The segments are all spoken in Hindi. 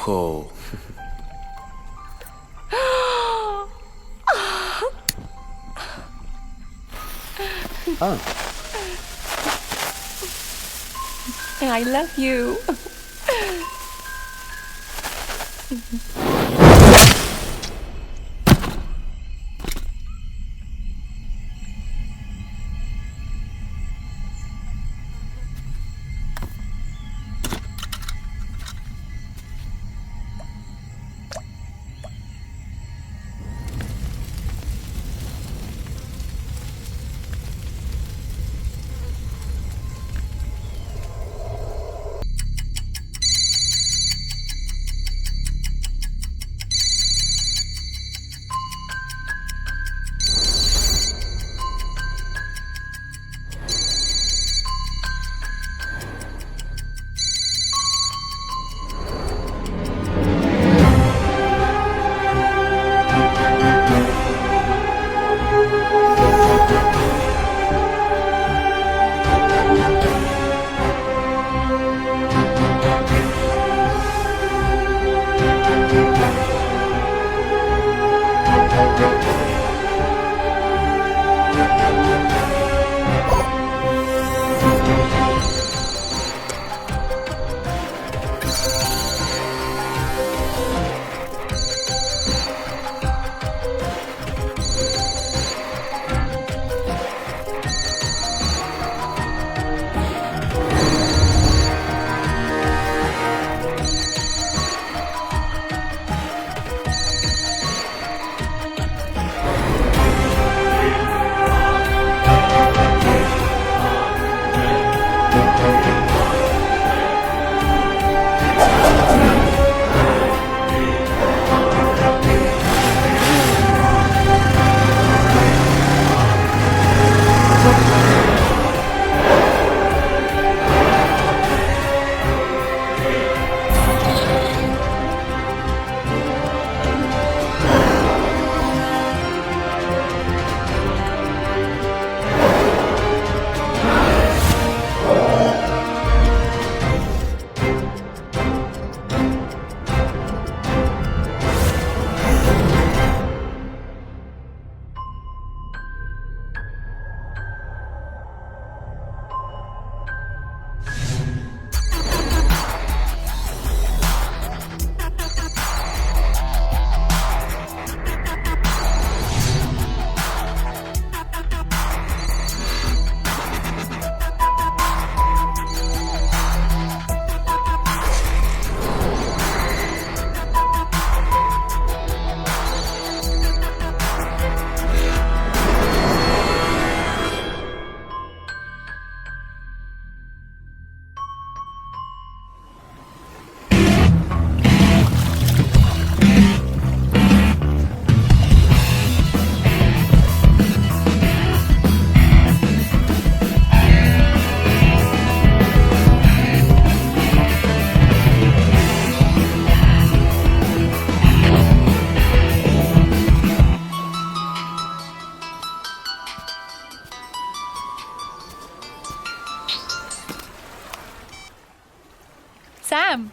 हो। हाँ। I love you. Sam,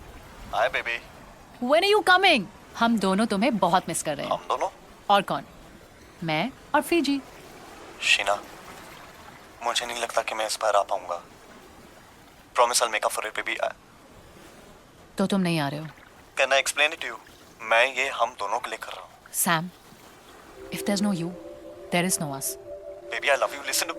hi baby. When are you coming? हम दोनों तुम्हें बहुत मिस कर रहे हैं। हम दोनों? और कौन? मैं और फीजी। शीना, मुझे नहीं लगता कि मैं इस बार आ पाऊंगा। Promise I will make up for it baby. तो तुम नहीं आ रहे हो? Can I explain it to you? मैं ये हम दोनों के लिए कर रहा हूँ। Sam, if there is no you, there is no us. Baby I love you, listen to.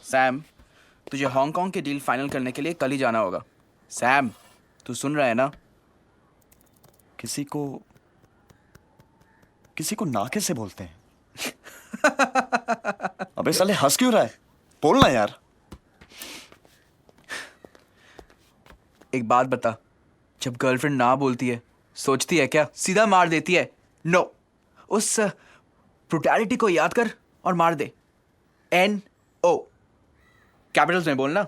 Sam, तुझे हांगकांग की डील फाइनल करने के लिए कल ही जाना होगा। सैम, तू सुन रहा है ना? किसी को ना कैसे बोलते हैं? अबे साले हंस क्यों रहा है? बोलना यार। एक बात बता, जब गर्लफ्रेंड ना बोलती है सोचती है क्या सीधा मार देती है? नो, उस ब्रुटैलिटी को याद कर और मार दे। NO, कैपिटल्स में बोलना।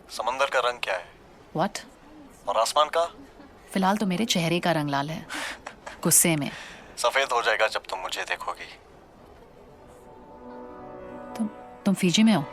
समंदर का रंग क्या है व्हाट? और आसमान का? फिलहाल तो मेरे चेहरे का रंग लाल है, गुस्से में। सफेद हो जाएगा जब तुम मुझे देखोगी। तुम फीजी में हो?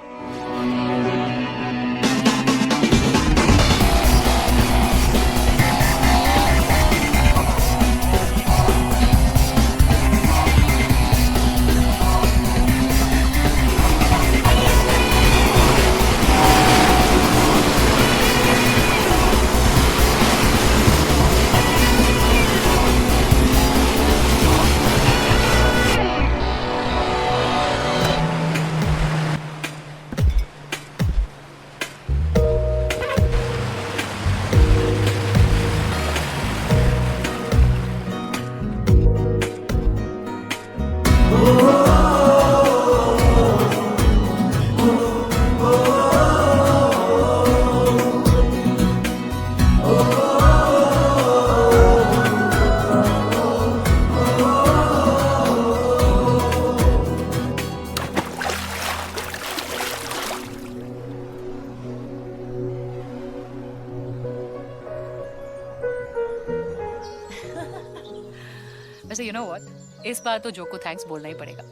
वैसे यू नो व्हाट, इस बार तो जो को थैंक्स बोलना ही पड़ेगा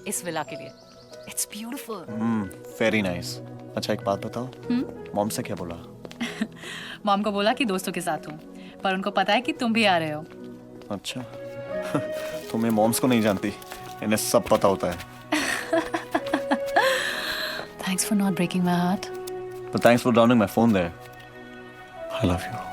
इस विला के लिए। It's beautiful. Very nice. अच्छा एक बात बताओ, मॉम से क्या बोला? मॉम को बोला कि दोस्तों के साथ हूँ, पर उनको पता है कि तुम भी आ रहे हो। अच्छा तुम्हें मॉम्स को नहीं जानती, इन्हें सब पता होता है। Thanks for not breaking my heart. But thanks for downing my phone there. I love you.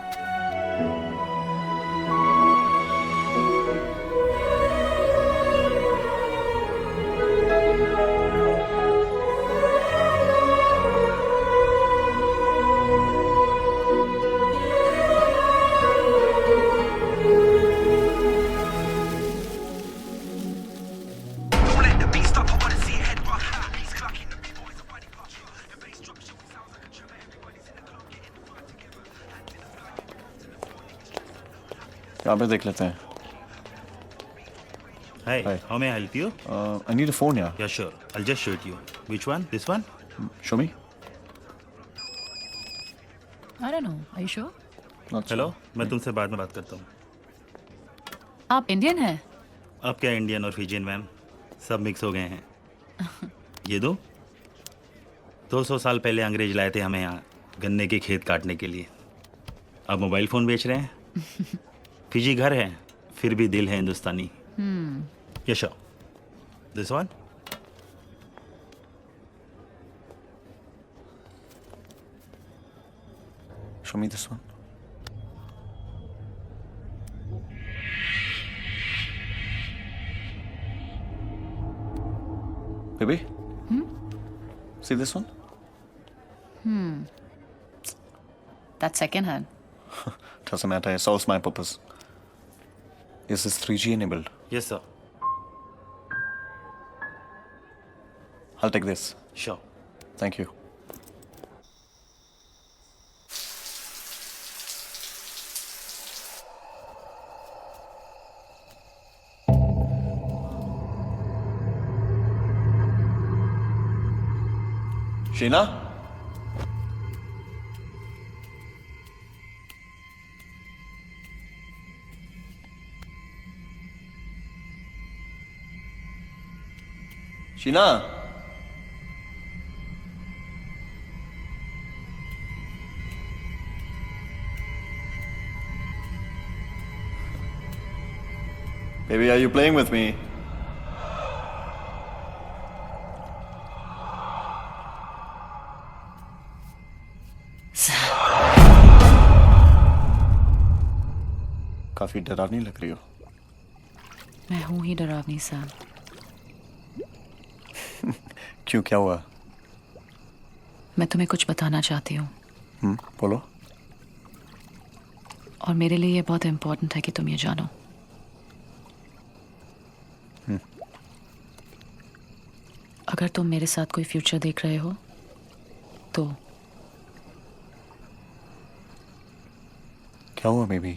यहाँ पे देख लेते हैं। Hi, Hi. how may I help you? I need a phone, yeah. Yeah, sure. I'll just show it you. Which one? This one? Show me. I don't know. Are you sure? Not sure. Hello, मैं तुमसे बाद में बात करता हूँ। आप इंडियन हैं? अब क्या इंडियन और फिजियन मैम, सब मिक्स हो गए हैं। ये दो 200 साल पहले अंग्रेज लाए थे हमें यहाँ गन्ने के खेत काटने के लिए। अब मोबाइल फ़ोन बेच रहे हैं। फिजी घर है, फिर भी दिल है Hindustani. Yes, this one. Show me this one. Baby? See this one? That's second hand. Doesn't matter, it solves my purpose. Is this 3G enabled? Yes sir. I'll take this. Sure. Thank you. Sheena? Sheena? Baby, are you playing with me? काफी डरावनी लग रही हो। मैं हूं ही डरावनी सैम। क्यों, क्या हुआ? मैं तुम्हें कुछ बताना चाहती हूँ बोलो। और मेरे लिए ये बहुत इम्पोर्टेंट है कि तुम ये जानो। अगर तुम मेरे साथ कोई फ्यूचर देख रहे हो तो क्या हुआ बेबी?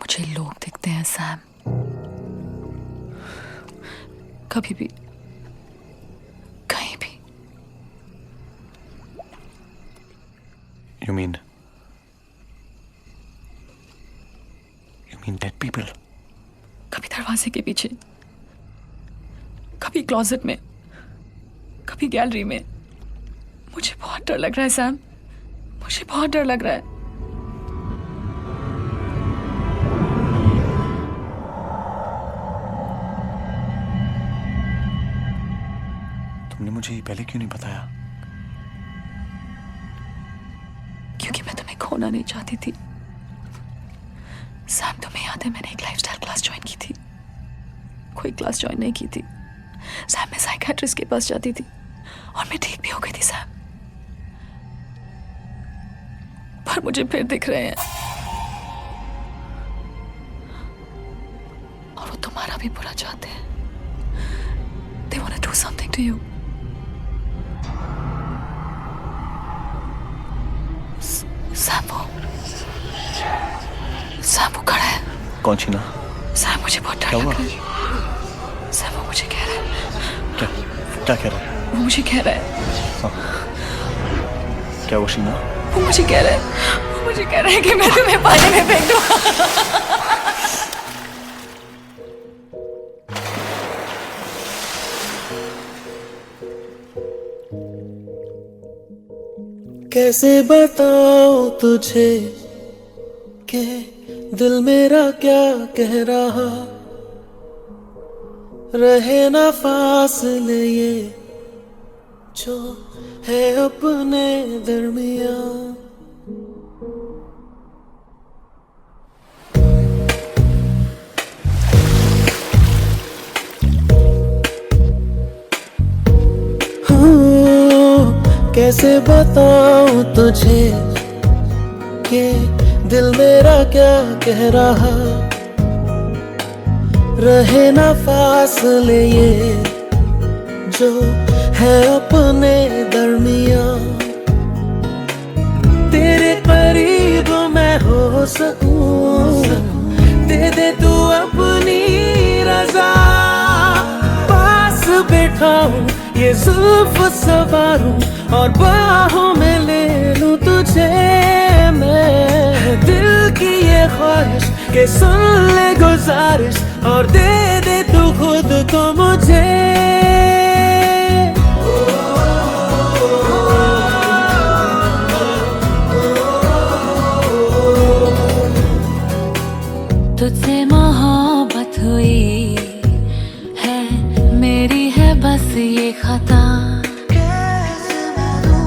मुझे लोग दिखते हैं सैम, कभी भी कहीं भी। You mean dead people? कभी दरवाजे के पीछे, कभी क्लोजेट में, कभी गैलरी में। मुझे बहुत डर लग रहा है सैम, मुझे बहुत डर लग रहा है। तुमने मुझे ये पहले क्यों नहीं बताया? क्योंकि मैं तुम्हें खोना नहीं चाहती थी। सैम, तुम्हें याद है मैंने एक लाइफस्टाइल क्लास ज्वाइन की थी? कोई क्लास ज्वाइन नहीं की थी सैम। मैं साइकियाट्रिस्ट के पास जाती थी और मैं ठीक भी हो गई थी सैम। पर मुझे फिर दिख रहे हैं और वो तुम्हारा भी बुरा चाहते हैं। They want to do something to you. Sam वो खड़ा है। कौन शीना? सैम, मुझे बहुत डर क्या लग हुआ? रहा है। सैम, वो मुझे कह रहा है। क्या कह रहा है? वो मुझे कह रहा है। क्या वो शीना? वो मुझे कह रहा है, वो मुझे कह रहा है कि मैं तुम्हें पानी में फेंक दूं। कैसे बताऊं तुझे कि दिल मेरा क्या कह रहा, रहे ना फासले ये जो है अपने दरमियां। कैसे बताऊं तुझे कि दिल मेरा क्या कह रहा, रहे ना फासले ये जो है अपने दरमियां। तेरे करीब मैं हो सकूं, दे दे तू अपनी रजा। पास बैठा हूँ, ये जुल्फ सवारूं और बाहों में ले लूं तुझे मैं। दिल की ये ख्वाहिश के सुन ले गुजारिश और दे दे तू खुद को मुझे। तुझसे मोहब्बत हुई है, मेरी है बस ये खता।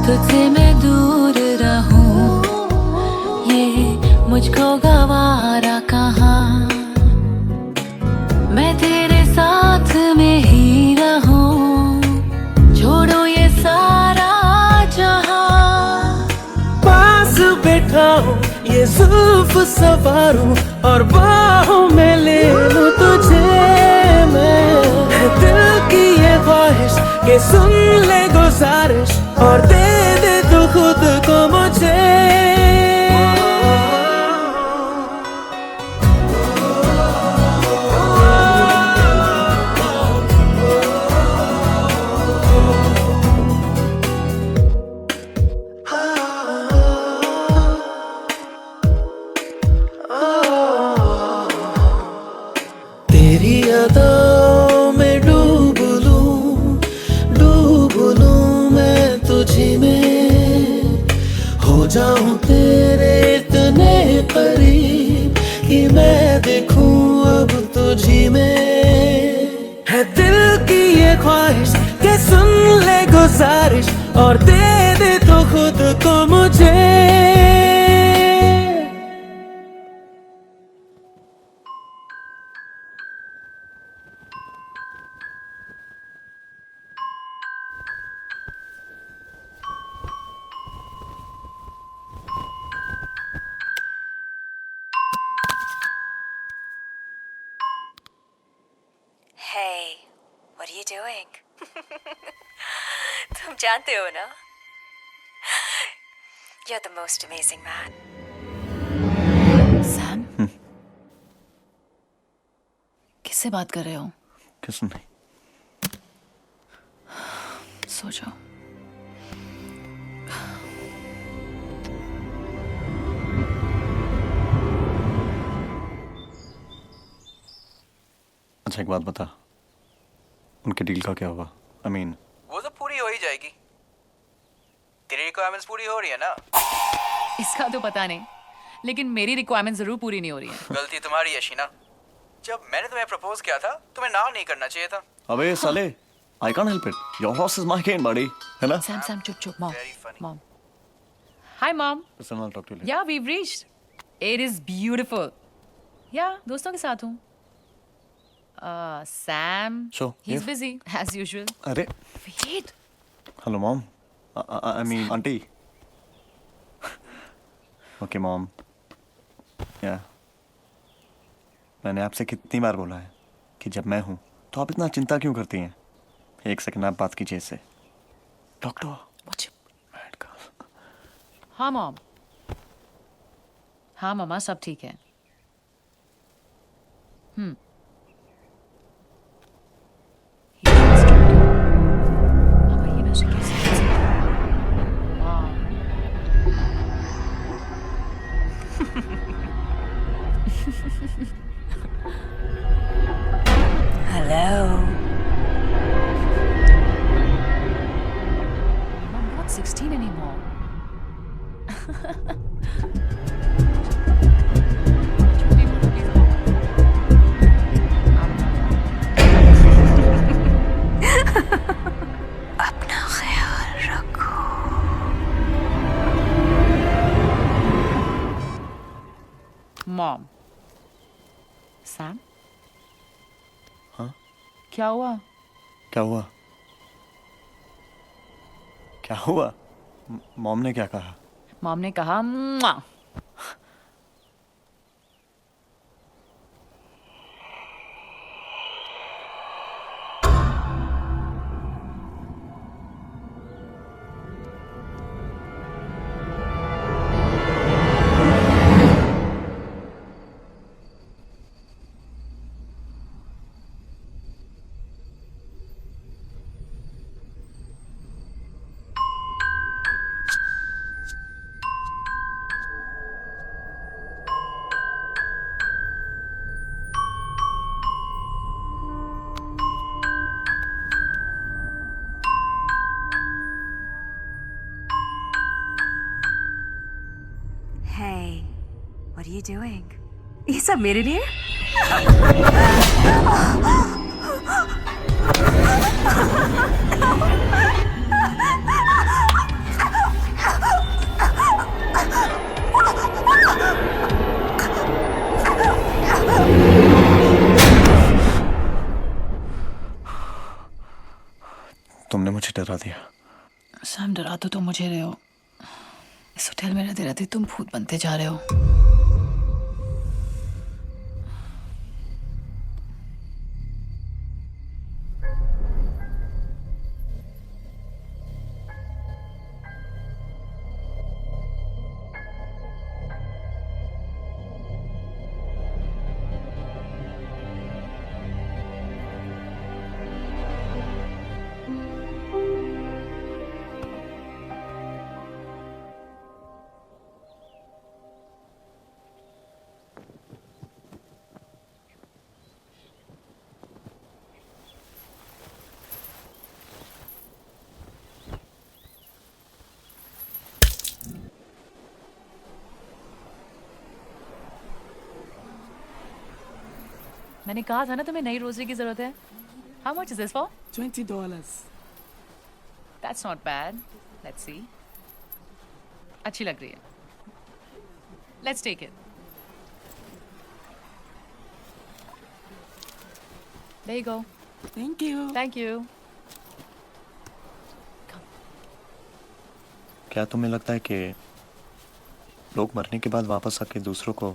तुझसे मैं दूर रहूं, ये मुझको गवारा कहाँ। मैं तेरे साथ में ही रहूं, छोड़ो ये सारा जहां। पास बैठा हूँ, ये जुल्फ सवारूं और बाहों में ले लूं तुझे मैं। दिल की ये ख्वाहिश के सुन ले गुजारिश और दे दे तू खुद को मुझे। तेरी अदाओं में डूब लूं मैं तुझी में। हो जाऊं तेरे इतने करीब कि मैं देखूं अब तुझी में। है दिल की ये ख्वाहिश के सुन ले गुजारिश और दे दे तो खुद को मुझे। Hey, what are you doing? तुम जानते हो ना? You're the most amazing man. Sam किससे बात कर रहे हो? किस नहीं? सो जाओ। अच्छा एक बात बता, उनके डील का क्या हुआ? आई मीन वो तो पूरी हो ही जाएगी। तेरी रिक्वायरमेंट्स पूरी हो रही है ना? इसका तो पता नहीं, लेकिन मेरी रिक्वायरमेंट जरूर पूरी नहीं हो रही है। गलती तुम्हारी है शीना। जब मैंने तुम्हें प्रपोज किया था तुम्हें ना नहीं करना चाहिए था। अबे साले, I can't help it, your horse is my केन बडी, है ना? सैम सैम चुप चुप। Mom Very funny. Mom hi mom. Listen, I'll talk to you later. या weave reached. It is beautiful. या दोस्तों के साथ हूँ। Sam So, he is yeah. Busy as usual. अरे wait hello mom, I mean aunty. Okay mom, या मैंने आपसे कितनी बार बोला है कि जब मैं हूं तो आप इतना चिंता क्यों करती हैं? एक सेकंड आप बात कीजिए इससे। डॉक्टर हाँ मॉम। हाँ मामा सब ठीक है। पापा ये नशे कैसे कर सकते हैं? Mom Hello. I'm not 16 anymore. अपना ख्याल रखो। Mom. Sam? हाँ? क्या हुआ? क्या हुआ? क्या हुआ? मॉम ने क्या कहा? मॉम ने कहा "मुआ।" Hey, what are you doing? ये सब मेरे लिए? तुमने मुझे डरा दिया। सैम डरा तो तुम मुझे रहे हो। इस होटल में रहते रहते तुम भूत बनते जा रहे हो। मैंने कहा था ना तुम्हें नई रोजरी की जरूरत है। How much is this for? $20. That's not bad. Let's see. अच्छी लग रही है. Let's take it. There you go. Thank you. Thank you. क्या तुम्हें लगता है कि लोग मरने के बाद वापस आके दूसरों को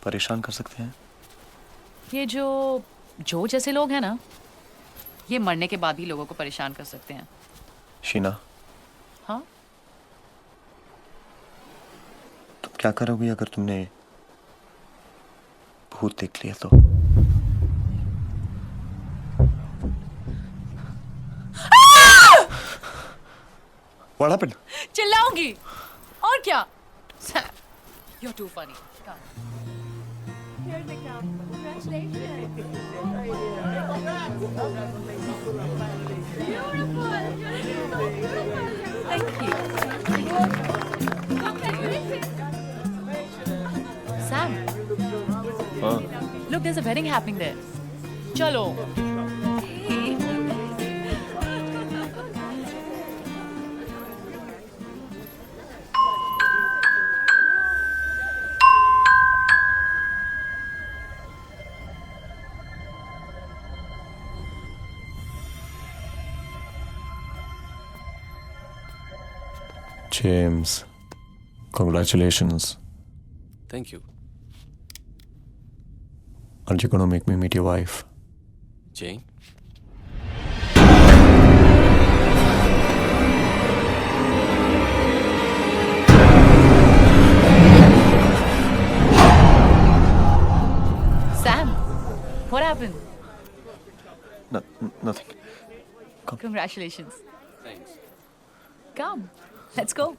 परेशान कर सकते हैं? ये जो जैसे लोग हैं ना, ये मरने के बाद भी लोगों को परेशान कर सकते हैं. शीना, हाँ? तुम क्या करोगी अगर तुमने भूत देख लिया तो? What happened? चिल्लाऊंगी. और क्या? Sam, you're too funny. Come. Thank you. Sam, हाँ, look, there's a wedding happening there. चलो. James, congratulations. Thank you. Aren't you gonna make me meet your wife? Jane? Sam, what happened? No, nothing. Congratulations. Thanks. Come, let's go.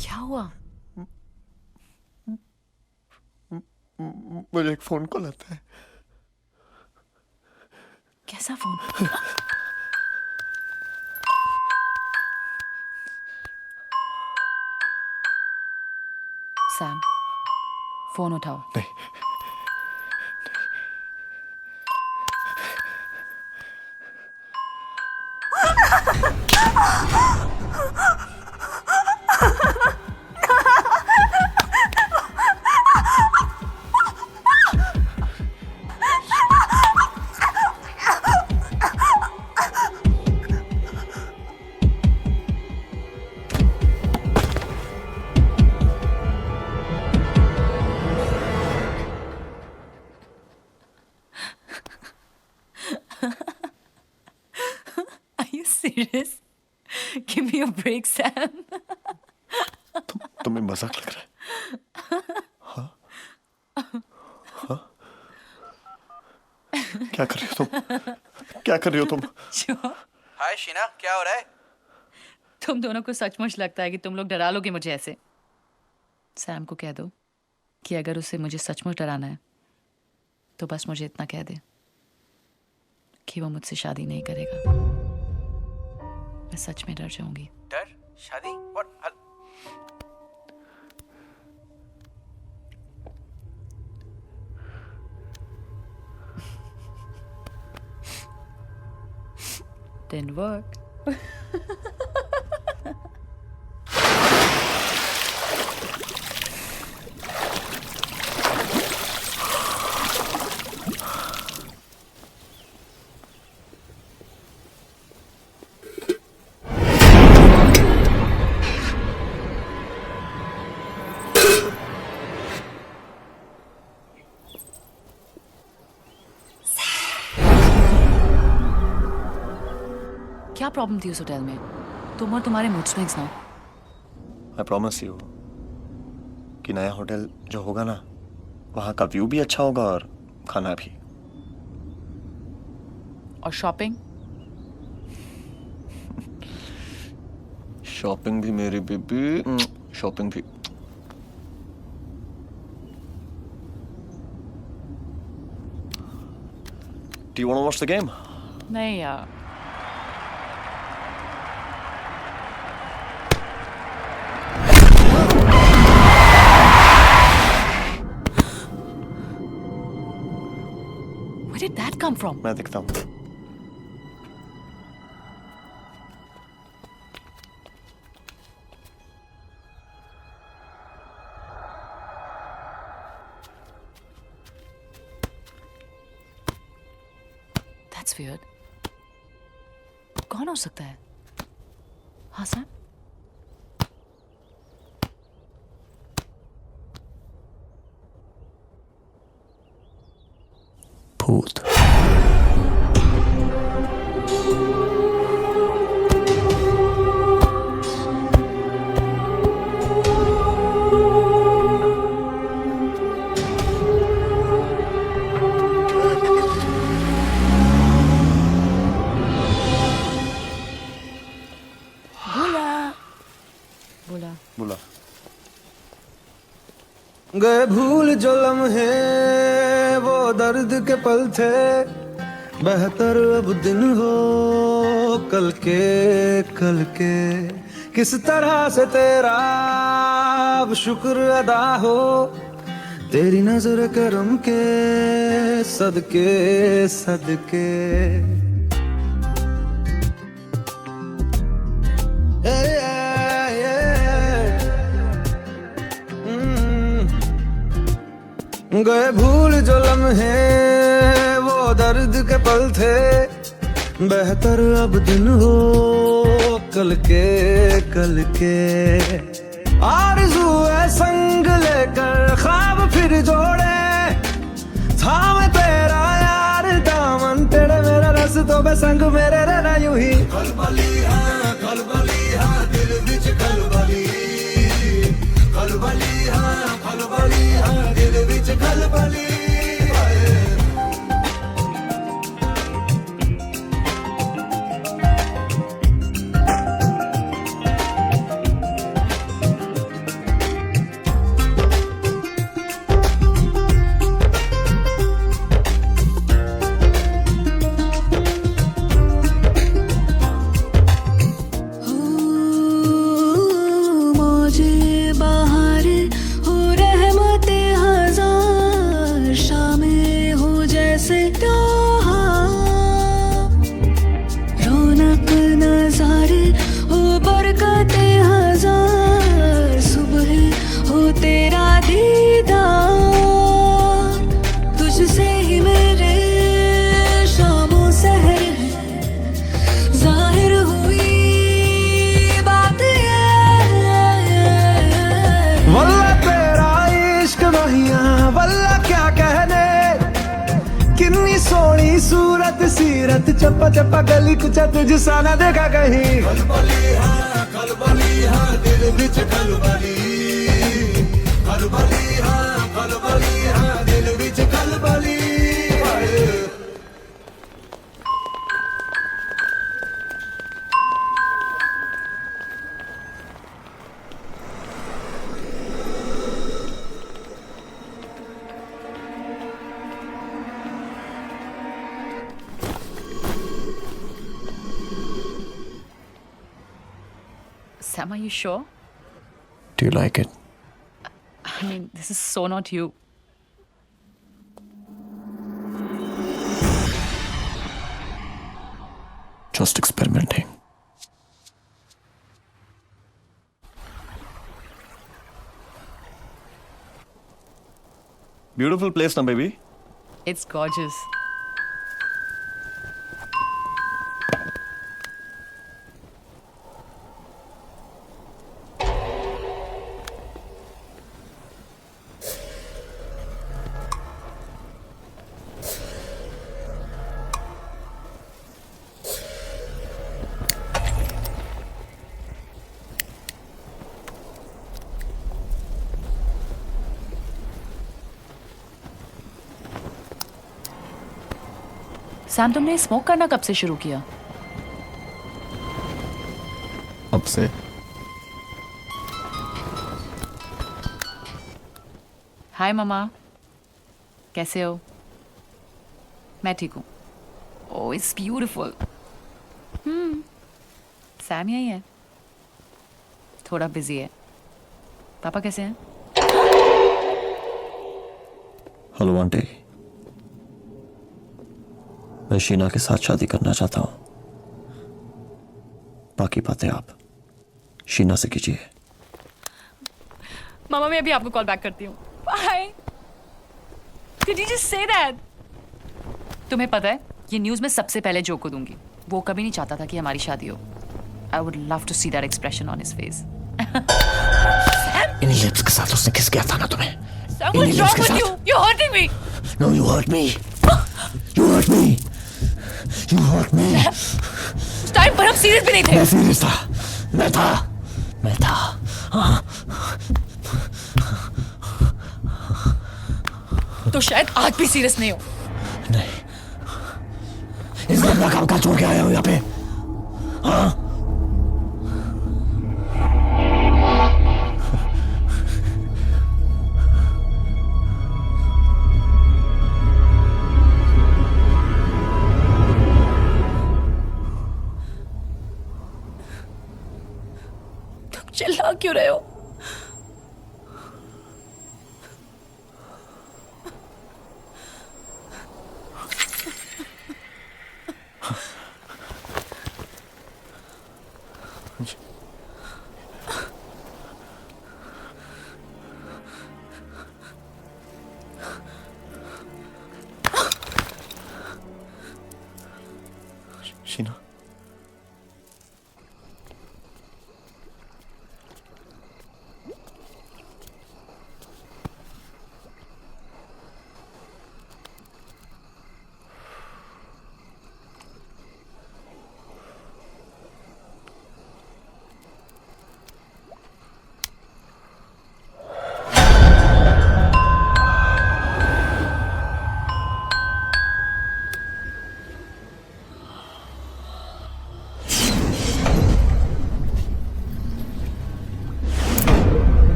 क्या हुआ? मुझे एक फोन कॉल आता है. कैसा फोन? सैम, फोन उठाओ. नहीं. serious? Give me a break, Sam. तुम्हें मजाक लग रहा है? हाँ? हाँ? क्या कर रही हो तुम? क्या कर रही हो तुम? Sure. हाय शीना, क्या हो रहा है? तुम दोनों को सचमुच लगता है कि तुम लोग डरा लोगे मुझे ऐसे? सैम को कह दो कि अगर उसे मुझे सचमुच डराना है तो बस मुझे इतना कह दे कि वो मुझसे शादी नहीं करेगा। मैं सच में डर जाऊंगी। डर? शादी? What? Didn't work. क्या प्रॉब्लम थी उस होटल में? तुम और तुम्हारे मूड स्विंग्स ना। I promise you कि नया होटल जो होगा ना, वहाँ का व्यू भी अच्छा होगा और खाना भी। और शॉपिंग? शॉपिंग भी मेरी बेबी, शॉपिंग भी। Do you want to watch the game? नहीं यार। Where did that come from? मैं देखता हूँ। That's weird. कौन हो सकता है? हाँ सर? भूत। बोला। बोला। गए भूल जो लम्हे वो दर्द के पल थे, बेहतर अब दिन हो कल के किस तरह से तेरा अब शुक्र अदा हो, तेरी नजर करम के सदके सदके। गए भूल जो लम्हे वो दर्द के पल थे, बेहतर अब दिन हो कल के आरज़ू है संग लेकर ख्वाब फिर जोड़े, थाम तेरा यार दामन तेरे मेरा रस्तों पे संग मेरे रहना यूं ही। खलबली है दिल विच खलबली है दिल विच खलबली। सूरत सीरत चप्पा चप्पा गली कुचा तुझ सा ना देखा कहीं खलबली हाँ दिल बिच खलबली हाँ दिल बिच खलबली Sam, are you sure? Do you like it? I mean, this is so not you. Just experimenting. Beautiful place, na baby. It's gorgeous. Sam, तुमने स्मोक करना कब से शुरू किया? अब से हाय ममा, कैसे हो? मैं ठीक हूँ। ओह, इट्स ब्यूटीफुल। सैम यही है, थोड़ा बिजी है। पापा कैसे हैं? हेलो आंटी, मैं शीना के साथ शादी करना चाहता हूँ। बाकी बातें आप शीना से कीजिए। मामा, मैं अभी आपको कॉल बैक करती हूँ। Bye. Did you just say that? तुम्हें पता है, ये न्यूज़ मैं सबसे पहले जो को दूंगी। वो कभी नहीं चाहता था कि हमारी शादी हो। I would love to see that expression on his face. इन्हीं लिप्स के साथ उसने किस किया था ना तुम्हें? Sam, what's wrong with you? You're hurting me. No, you hurt me. You hurt me. You hurt me. उस टाइम पर हम सीरियस भी नहीं थे। मैं सीरियस था। मैं था। हाँ। तो शायद आज भी सीरियस नहीं हो। नहीं, इस दिन मैं काम छोड़ के आया हूँ यहाँ पे। हाँ। चिल्ला क्यों रहे हो? Sheena,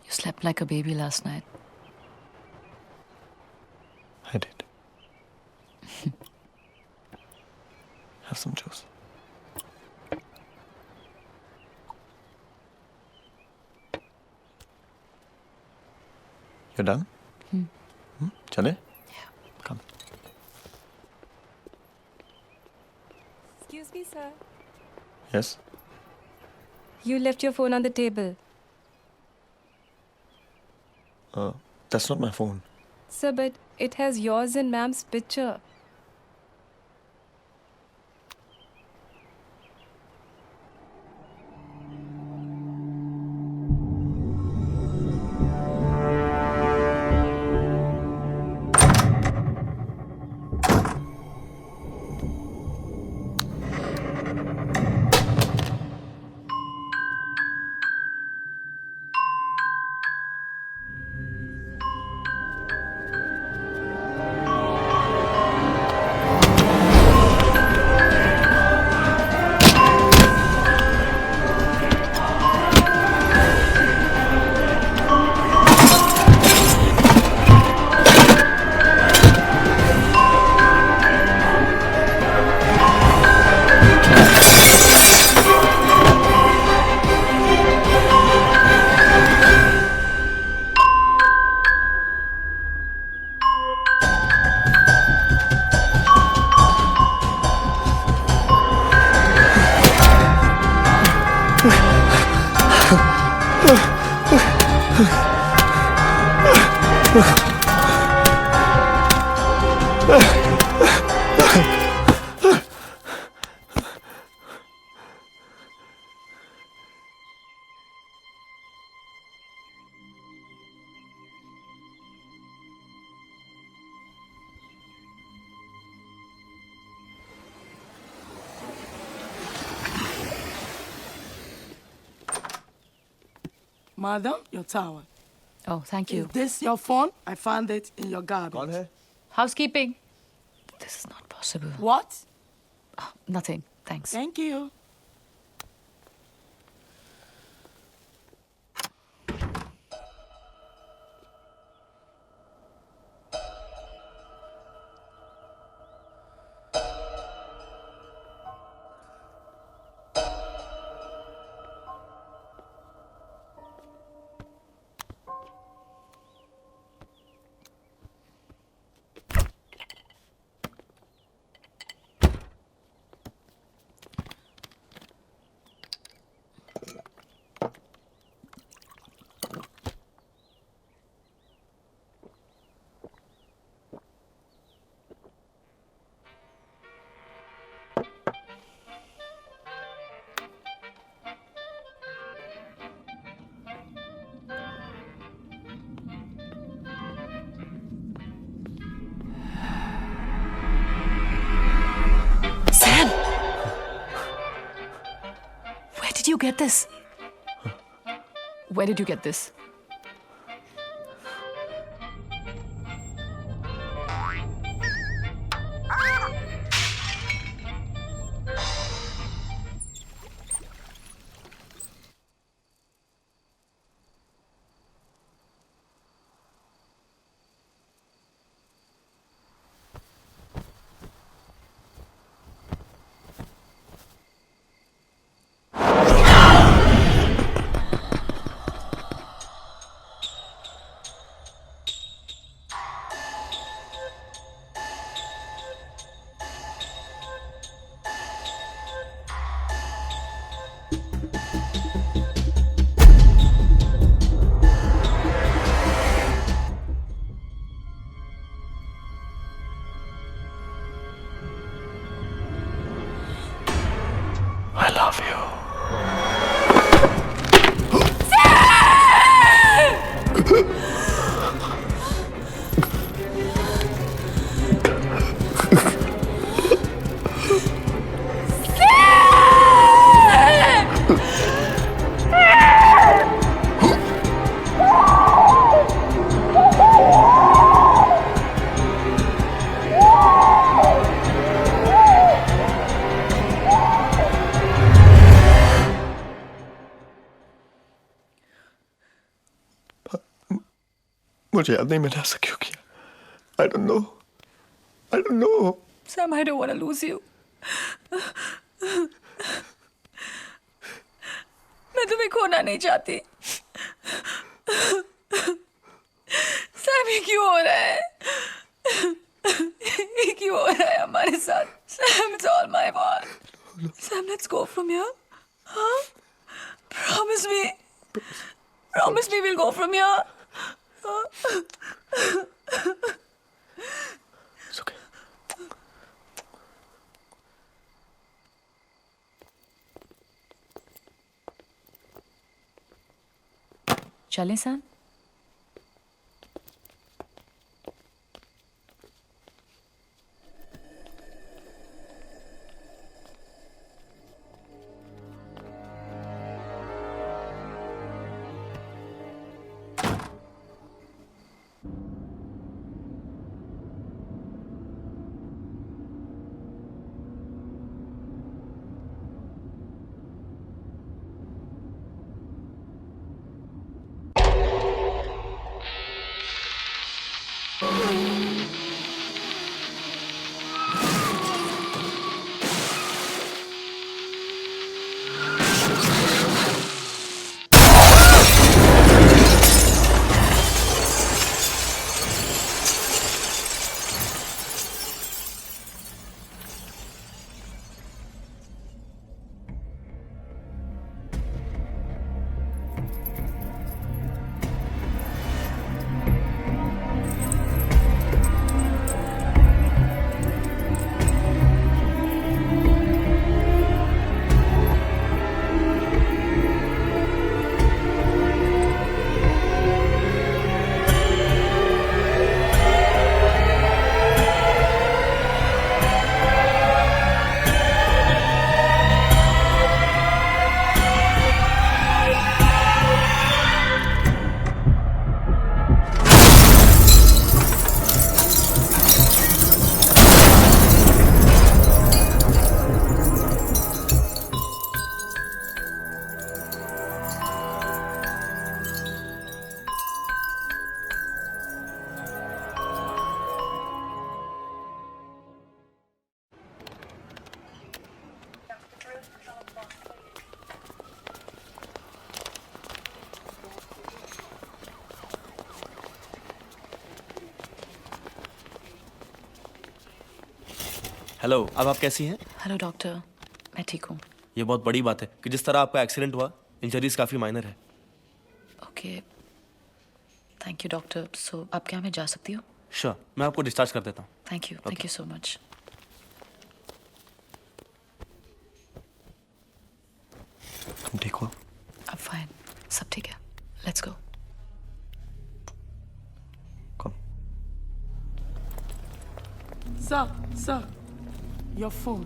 You slept like a baby last night. I did. some juice. You're done? Chale? Yeah. Come. Excuse me, sir. Yes? You left your phone on the table. That's not my phone. Sir, but it has yours and ma'am's picture. Madam, your towel. Oh, thank you. Is this your phone? I found it in your garbage. Housekeeping. This is not possible. What? Oh, nothing. Thanks. Thank you. Sam! Where did you get this? Where did you get this? I love you. मुझे याद नहीं मैंने ऐसा क्यों किया. I don't know. Sam, I don't want to lose you. मैं तुम्हें खोना नहीं चाहती। सैम, ये क्यों हो रहा है? ये क्यों हो रहा है हमारे साथ? Sam, it's all my fault. Sam, let's go from here. Huh? Promise me. Promise me we'll go from here. It's okay. चलें सैम? हेलो, अब आप कैसी हैं? हेलो डॉक्टर, मैं ठीक हूँ। ये बहुत बड़ी बात है कि जिस तरह आपका एक्सीडेंट हुआ, इंजरीज काफ़ी माइनर है। Okay, thank you doctor. So अब क्या मैं जा सकती हूँ? श्योर, मैं आपको डिस्चार्ज कर देता हूँ। Thank you so much. तुम ठीक हो? अब फाइन, सब ठीक है। Let's go. Come. Sir, your phone.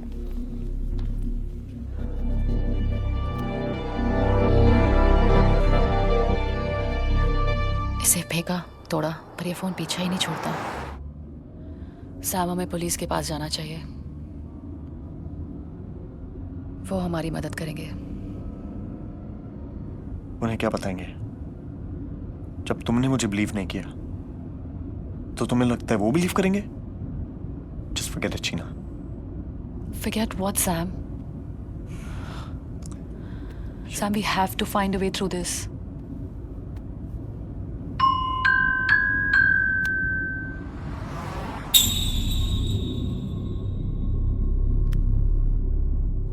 इसे फेंका, तोड़ा, पर ये फोन पीछा ही नहीं छोड़ता। सैम, हमें पुलिस के पास जाना चाहिए। वो हमारी मदद करेंगे। उन्हें क्या बताएंगे? जब तुमने मुझे बिलीव नहीं किया तो तुम्हें लगता है वो बिलीव करेंगे? Just forget it, Sheena. Forget what, Sam? Sam, we have to find a way through this.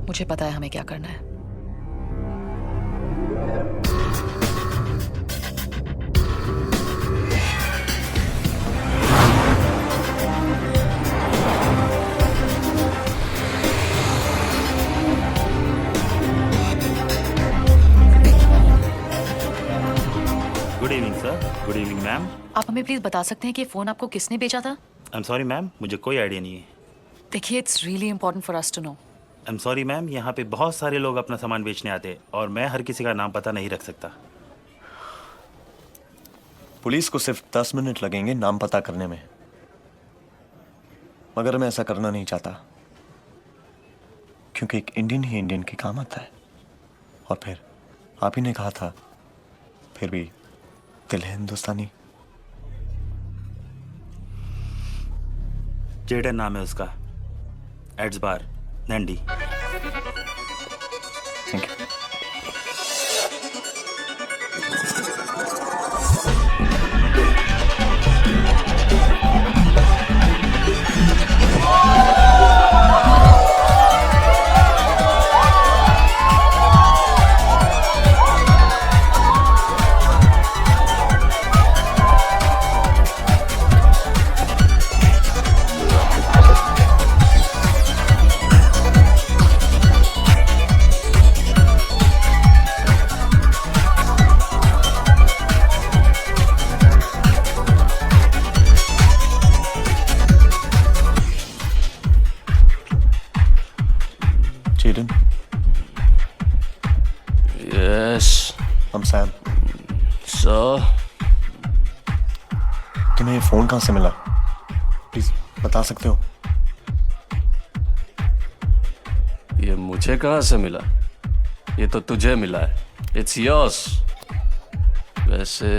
मुझे पता है हमें क्या करना है। Good evening sir. Good evening ma'am. आप हमें प्लीज बता सकते हैं कि फोन आपको किसने भेजा था? आई एम सॉरी मैम, मुझे कोई आइडिया नहीं है। देखिए, it's really important for us to know. I am sorry ma'am, यहाँ पे बहुत सारे लोग अपना सामान बेचने आते हैं और मैं हर किसी का नाम पता नहीं रख सकता। पुलिस को सिर्फ 10 मिनट लगेंगे नाम पता करने में, मगर मैं ऐसा करना नहीं चाहता क्योंकि एक इंडियन ही इंडियन के काम आता है। और फिर आप ही ने कहा था, फिर भी दिल है हिंदुस्तानी। जेडन नाम है उसका। एड्स बार, नैंडी। Thank you. Jaden, yes I'm Sam. Sir, तुम्हें ये फोन कहाँ से मिला? प्लीज बता सकते हो? ये मुझे कहाँ से मिला? ये तो तुझे मिला है। It's yours. वैसे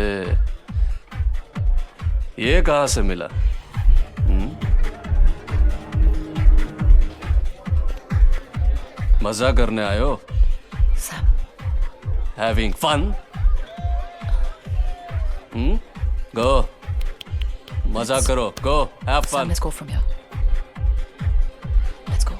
ये कहाँ से मिला? मजा करने आए हो? Sam, Having fun? Go. मजा करो. Go. Have Sam, fun. let's go from here. Let's go.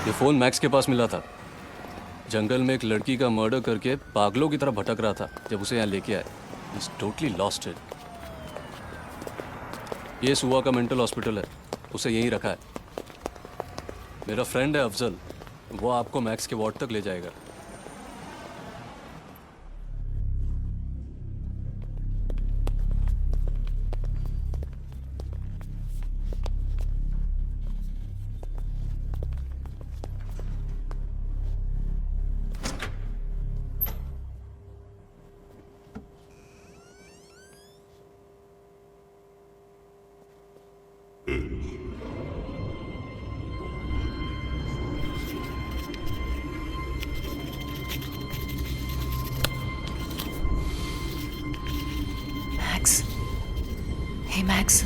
ये फोन मैक्स के पास मिला था। जंगल में एक लड़की का मर्डर करके पागलों की तरह भटक रहा था जब उसे यहाँ लेके आए। He's totally lost it. ये सुवा का मेंटल हॉस्पिटल है, उसे यहीं रखा है। मेरा फ्रेंड है अफजल, वो आपको मैक्स के वार्ड तक ले जाएगा। Max. Hey, Max.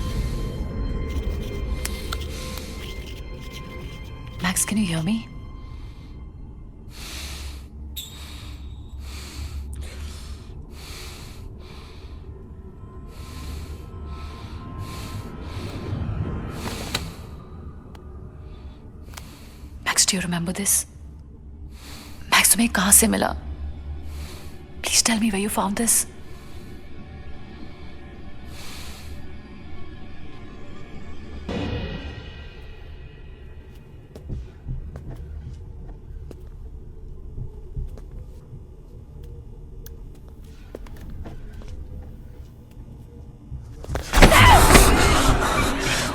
Max, can you hear me? Max, do you remember this? Max, तुम्हें कहाँ से मिला? Please tell me where you found this.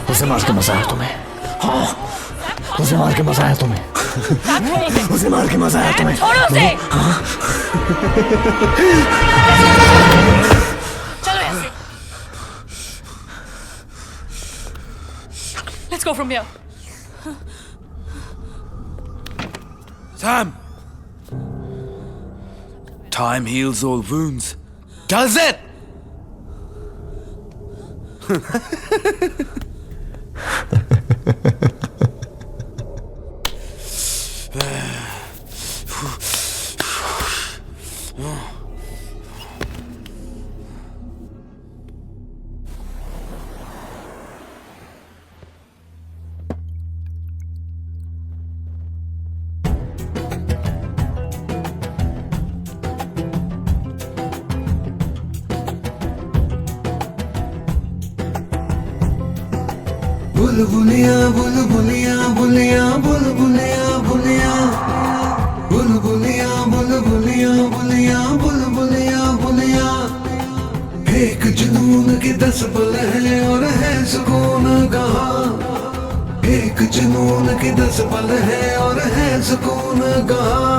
उसे मार के मजा आया तुम्हें? हाँ, उसे मार के मजा आया तुम्हें? उसे मार के मजा आया तुम्हें? छोड़ो उसे! चलो यहाँ से। Let's go from here. Sam! Time heals all wounds. Does it? बुलबुलिया बुलबुलिया बुलिया बुलबुलिया बुलिया बुलबुलिया बुलबुलिया बुलिया बुलबुलिया बुलिया एक जुनून के 10 पल है और है सुकून कहाँ एक जुनून के 10 पल है और है सुकून कहाँ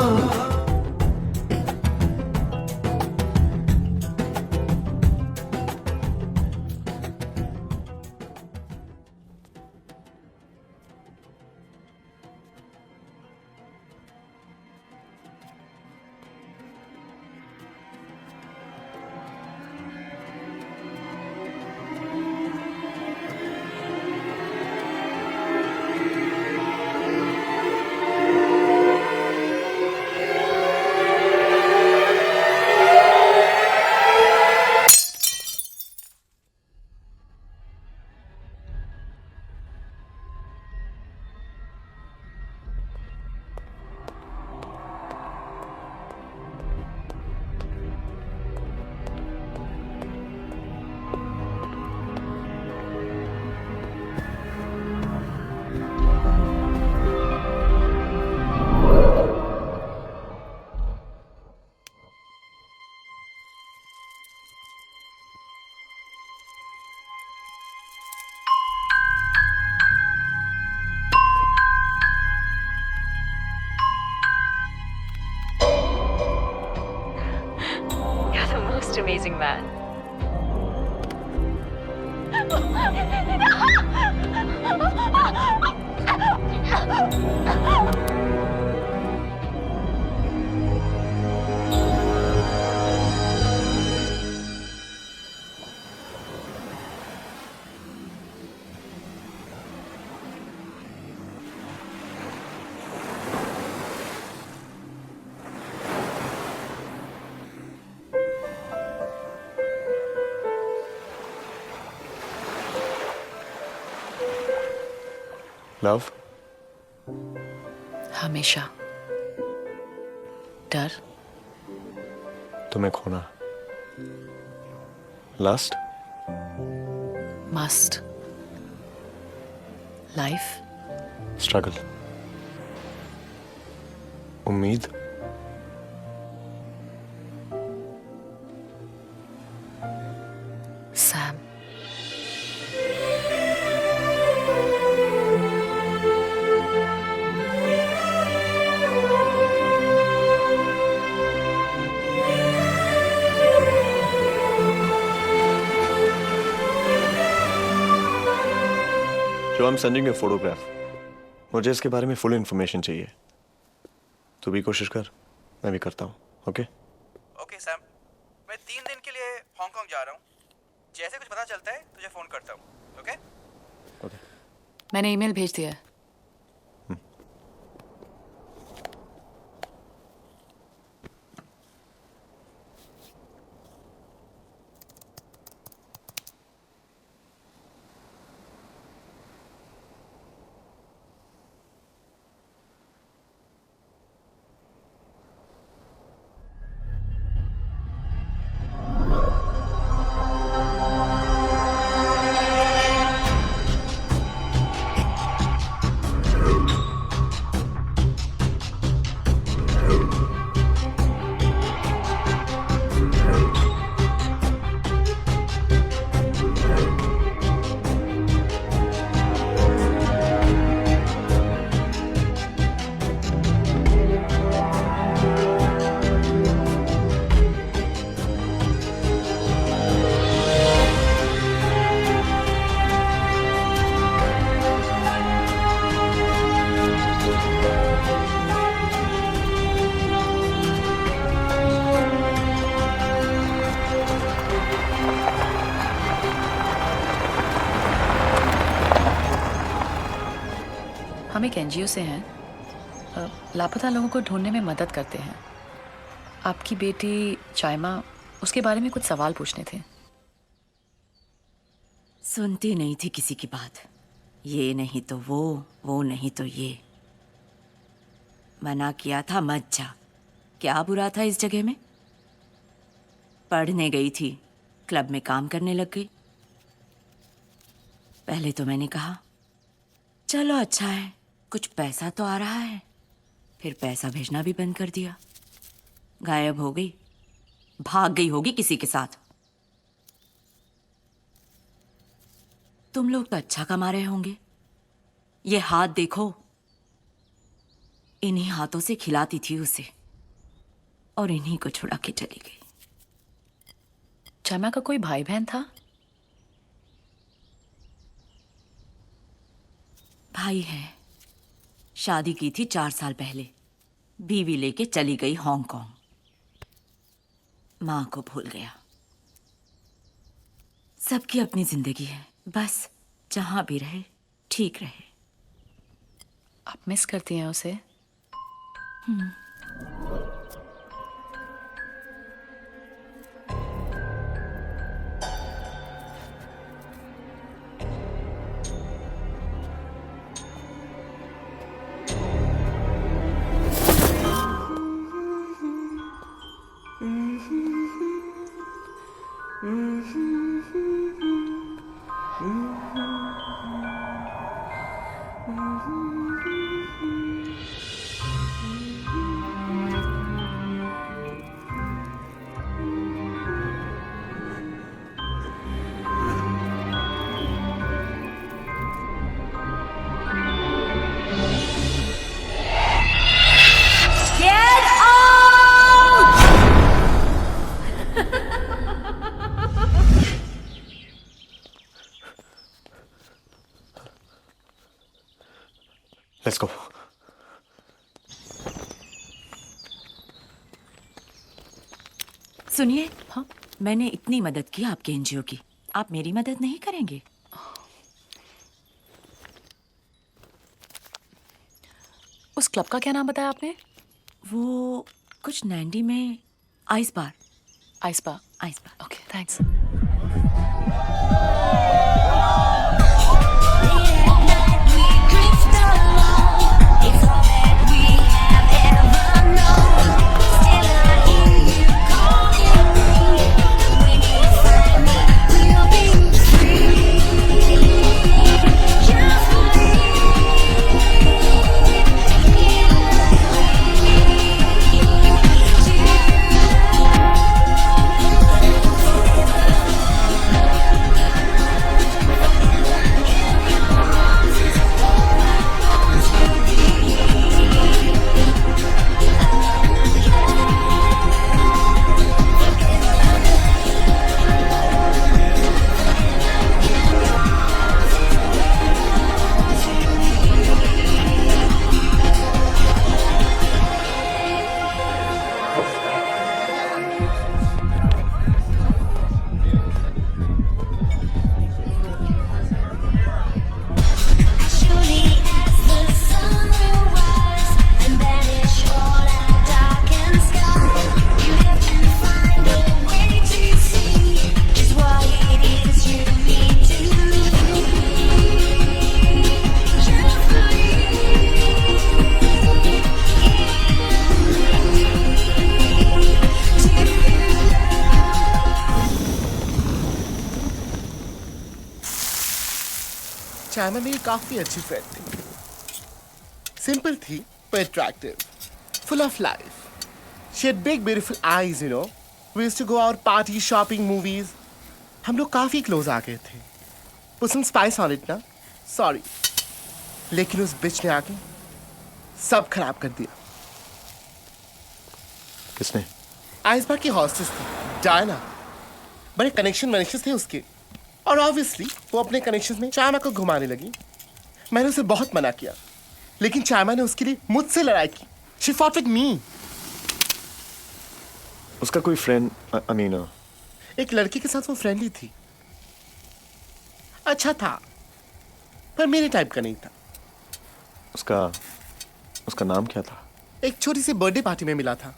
Amazing man. लव हमेशा डर तुम्हें खोना लास्ट मस्ट लाइफ स्ट्रगल उम्मीद सैम जो I am sending a photograph मुझे इसके बारे में फुल इन्फॉर्मेशन चाहिए तू भी कोशिश कर मैं भी करता हूँ ओके ओके सैम, मैं 3 दिन के लिए हांगकांग जा रहा हूँ। जैसे कुछ पता चलता है तुझे फोन करता हूँ। ओके ओके मैंने ईमेल भेज दिया है। हम एक एनजीओ से हैं, लापता लोगों को ढूंढने में मदद करते हैं। आपकी बेटी चाइमा, उसके बारे में कुछ सवाल पूछने थे। सुनती नहीं थी किसी की बात। ये नहीं तो वो नहीं तो ये। मना किया था मत जा। क्या बुरा था इस जगह में? पढ़ने गई थी, क्लब में काम करने लग गई। पहले तो मैंने कहा चलो अच्छा है, कुछ पैसा तो आ रहा है। फिर पैसा भेजना भी बंद कर दिया। गायब हो गई, भाग गई होगी किसी के साथ। तुम लोग तो अच्छा कमा रहे होंगे। ये हाथ देखो, इन्हीं हाथों से खिलाती थी उसे और इन्हीं को छुड़ा के चली गई। चाइमा का कोई भाई बहन था? भाई है, शादी की थी 4 साल पहले। बीवी लेके चली गई हांगकांग। मां को भूल गया। सबकी अपनी जिंदगी है, बस जहां भी रहे ठीक रहे। आप मिस करती हैं उसे? Let's go. सुनिए, हाँ, मैंने इतनी मदद की आपके एनजीओ की, आप मेरी मदद नहीं करेंगे? उस क्लब का क्या नाम बताया आपने? वो कुछ नैंडी में ice bar. Ice bar. Ice bar. Okay, thanks. China मेरी काफी अच्छी फ्रेंड थी। सिंपल थी पर attractive, full of life. She had big beautiful eyes, you know. We used to go out party, shopping, movies. हम लोग काफी क्लोज आ गए थे. Put some spice on it ना. Sorry. लेकिन उस बिच ने आके सब खराब कर दिया. किसने? आइसबार की हॉस्टेस थी, डायना. बड़े कनेक्शन थे उसके. और ऑब्वियसली वो अपने कनेक्शंस में चाइमा को घुमाने लगी. मैंने उसे बहुत मना किया, लेकिन चाइमा ने उसके लिए मुझसे लड़ाई की. She fought with me. उसका कोई फ्रेंड अमीना? एक लड़के के साथ वो फ्रेंडली थी. अच्छा था, पर मेरे टाइप का नहीं था. उसका नाम क्या था? एक छोटी सी बर्थडे पार्टी में मिला था।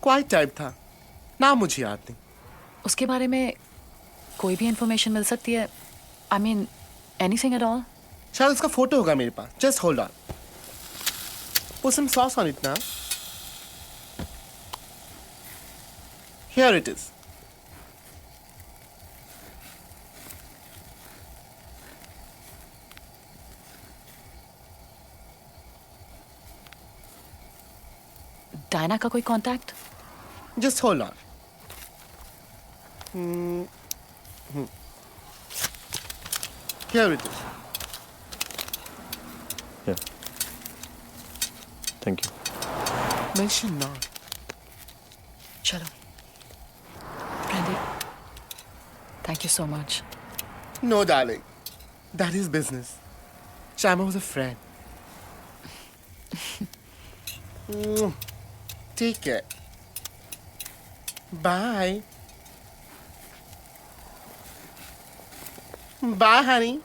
क्वाइट टाइप था, नाम मुझे याद नहीं। उसके बारे में कोई भी इंफॉर्मेशन मिल सकती है? I mean anything at all? शायद उसका फोटो होगा मेरे पास। Just hold on. Put some sauce on it now. Here it is. Diana का कोई contact? Just hold on. Here it is. Yeah. Thank you. Mention not. चलो brandy, thank you so much. No, darling. That is business. Shama was a friend. Take care. Bye. Bye, honey.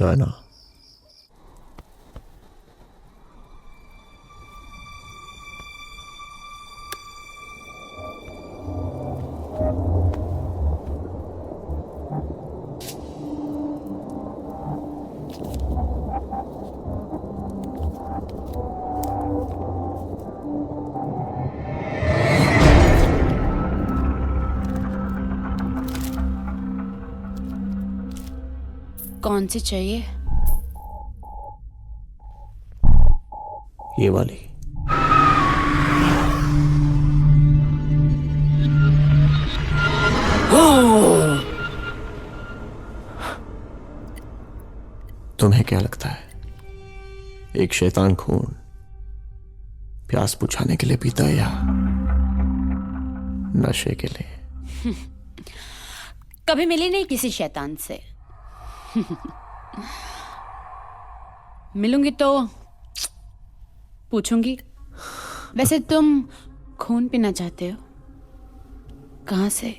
Diana, कौन सी चाहिए? ये वाली। तुम्हें क्या लगता है एक शैतान खून प्यास बुझाने के लिए पीता है या नशे के लिए? कभी मिली नहीं किसी शैतान से। मिलूंगी तो पूछूंगी। वैसे तुम खून पीना चाहते हो? कहाँ से?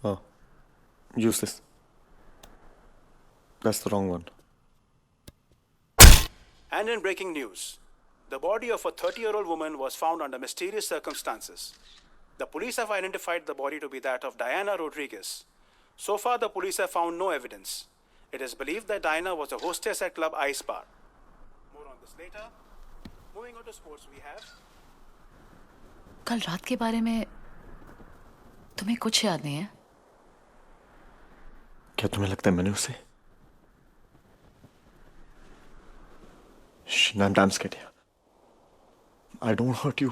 Oh, use this. That's the wrong one. And in breaking news, the body of a 30-year-old woman was found under mysterious circumstances. The police have identified the body to be that of Diana Rodriguez. So far, the police have found no evidence. It is believed that Diana was a hostess at Club Ice Bar. More on this later. Moving on to sports, we have... कल रात के बारे में तुम्हें कुछ याद नहीं है? क्या तुम्हें लगता है मैंने उसे I'm scared. I don't hurt you.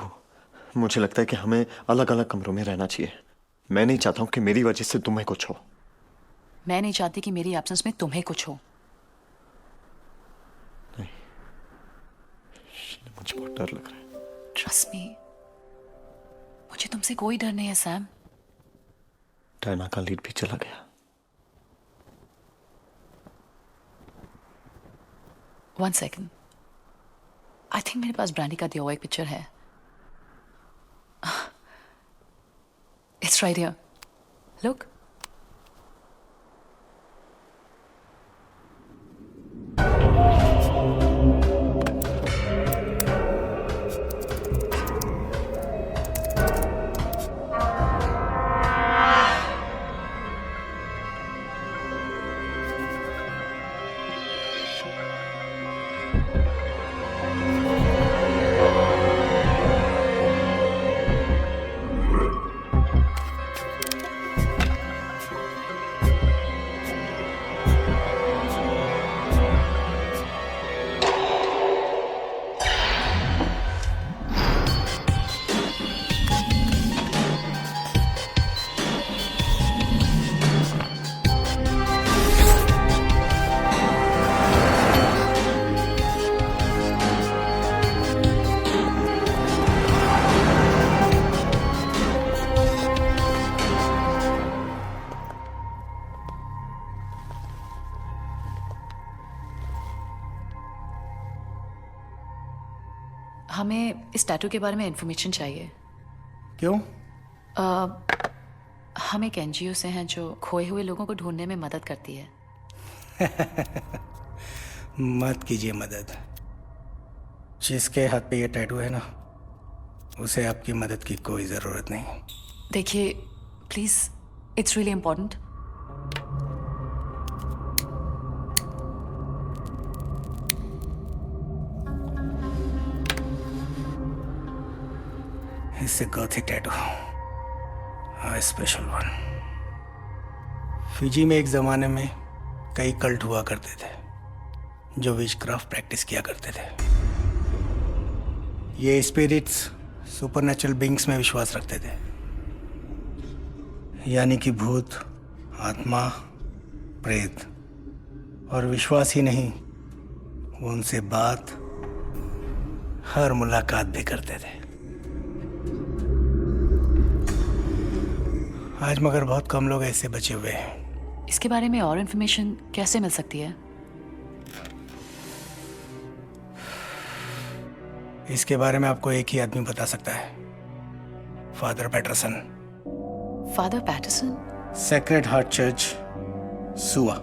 मुझे लगता है कि हमें अलग अलग कमरों में रहना चाहिए. मैं नहीं चाहता हूं कि मेरी वजह से तुम्हें कुछ हो. मैं नहीं चाहती कि मेरी एब्सेंस में तुम्हें कुछ हो. नहीं. मुझे बहुत डर लग रहा है. Trust me. मुझे तुमसे कोई डर नहीं है सैम. डायना का लीड भी चला गया. One second. I think मेरे पास ब्रांडी का दिया हुआ एक पिक्चर है. It's right here. Look. हमें इस टैटू के बारे में इंफॉर्मेशन चाहिए. क्यों? हम एक एनजीओ से हैं जो खोए हुए लोगों को ढूंढने में मदद करती है. मत कीजिए मदद. जिसके हाथ पे ये टैटू है ना, उसे आपकी मदद की कोई ज़रूरत नहीं. देखिए please, it's really important. It's a gothic tattoo. A special one. Fiji में एक ज़माने में कई कल्ट हुआ करते थे जो विचक्राफ्ट प्रैक्टिस किया करते थे. ये स्पिरिट्स सुपरनेचुरल बीइंग्स में विश्वास रखते थे, यानी कि भूत, आत्मा, प्रेत. और विश्वास ही नहीं, वो उनसे बात, हर मुलाकात भी करते थे. आज मगर बहुत कम लोग ऐसे बचे हुए हैं. इसके बारे में और इन्फॉर्मेशन कैसे मिल सकती है? इसके बारे में आपको एक ही आदमी बता सकता है, Father Patterson. Father Patterson? Sacred Heart Church, सुआ.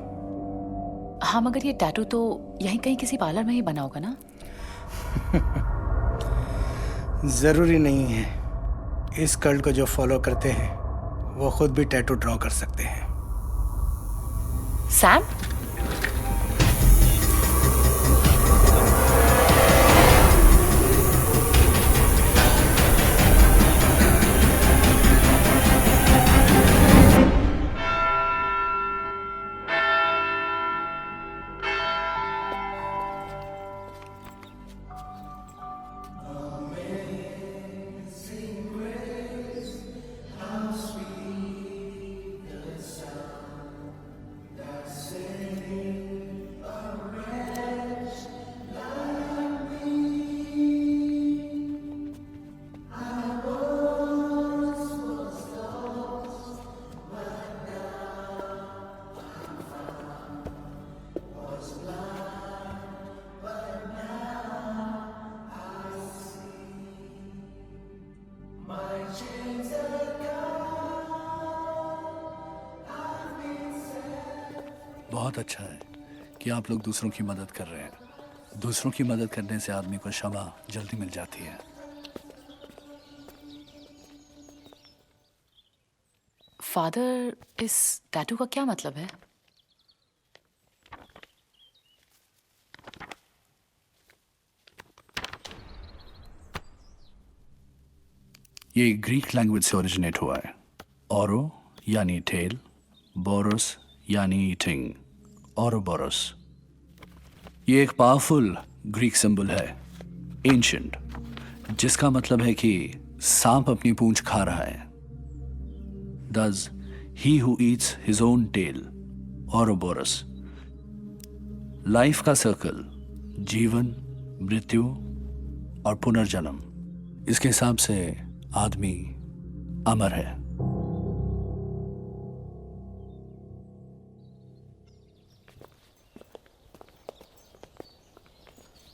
हाँ, मगर ये टैटू तो यहीं कहीं किसी पार्लर में ही बना होगा ना? जरूरी नहीं है. इस कल्ट को जो फॉलो करते हैं वो खुद भी टैटू ड्रॉ कर सकते हैं. सैम? बहुत अच्छा है कि आप लोग दूसरों की मदद कर रहे हैं। दूसरों की मदद करने से आदमी को क्षमा जल्दी मिल जाती है। फादर, इस टैटू का क्या मतलब है? ये ग्रीक लैंग्वेज से ओरिजिनेट हुआ है। औरो यानी टेल, बोरोस यानी ईटिंग, औरोबोरोस। ये एक पावरफुल ग्रीक सिंबल है, एंशिएंट, जिसका मतलब है कि सांप अपनी पूंछ खा रहा है। Thus, he who eats his own tail, Ouroboros. Life का सर्कल, जीवन, मृत्यु और पुनर्जन्म, इसके हिसाब से आदमी अमर है।